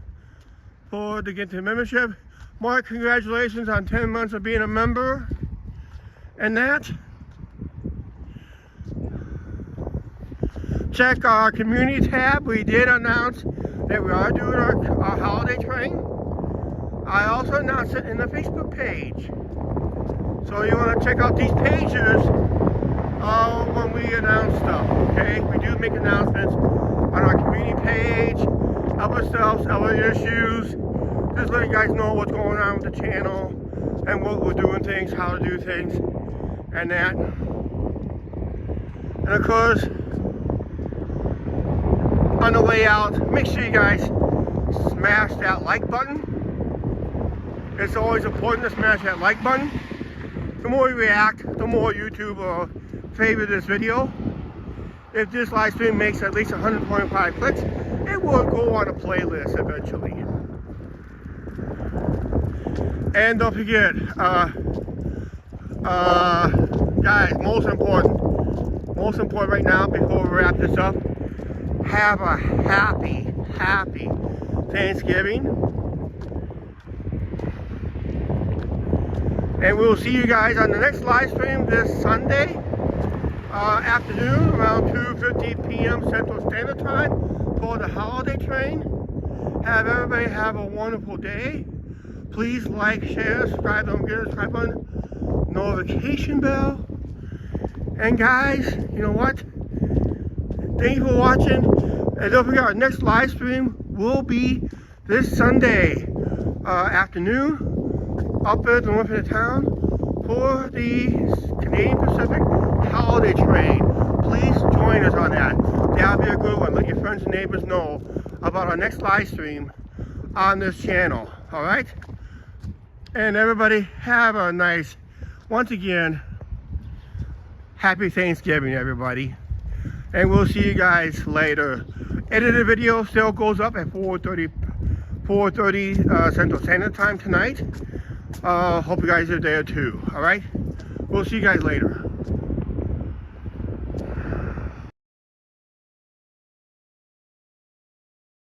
for the gifted membership. Mark, congratulations on 10 months of being a member. And that. Check our community tab. We did announce that we are doing our holiday train. I also announced it in the Facebook page. So you want to check out these pages when we announce stuff, okay? We do make announcements on our community page, other stuff, other issues. Just letting you guys know what's going on with the channel and what we're doing things, how to do things, and that. And of course, on the way out, make sure you guys smash that like button. It's always important to smash that like button. The more you react, the more YouTube will favor this video. If this live stream makes at least 125 clicks, it will go on a playlist eventually. And don't forget, guys, most important right now before we wrap this up, have a happy Thanksgiving. And we'll see you guys on the next live stream this Sunday afternoon around 2:50 p.m. Central Standard Time for the holiday train. Have everybody have a wonderful day. Please like, share, subscribe, don't forget to subscribe button, notification bell. And guys, you know what? Thank you for watching. And don't forget, our next live stream will be this Sunday afternoon up at the north end of town for the Canadian Pacific holiday train. Please join us on that. That'll be a good one. Let your friends and neighbors know about our next live stream on this channel. All right? And everybody have a nice, once again, happy Thanksgiving, everybody. And we'll see you guys later. Edited video still goes up at 4:30 Central Standard Time tonight. Hope you guys are there too. All right? We'll see you guys later.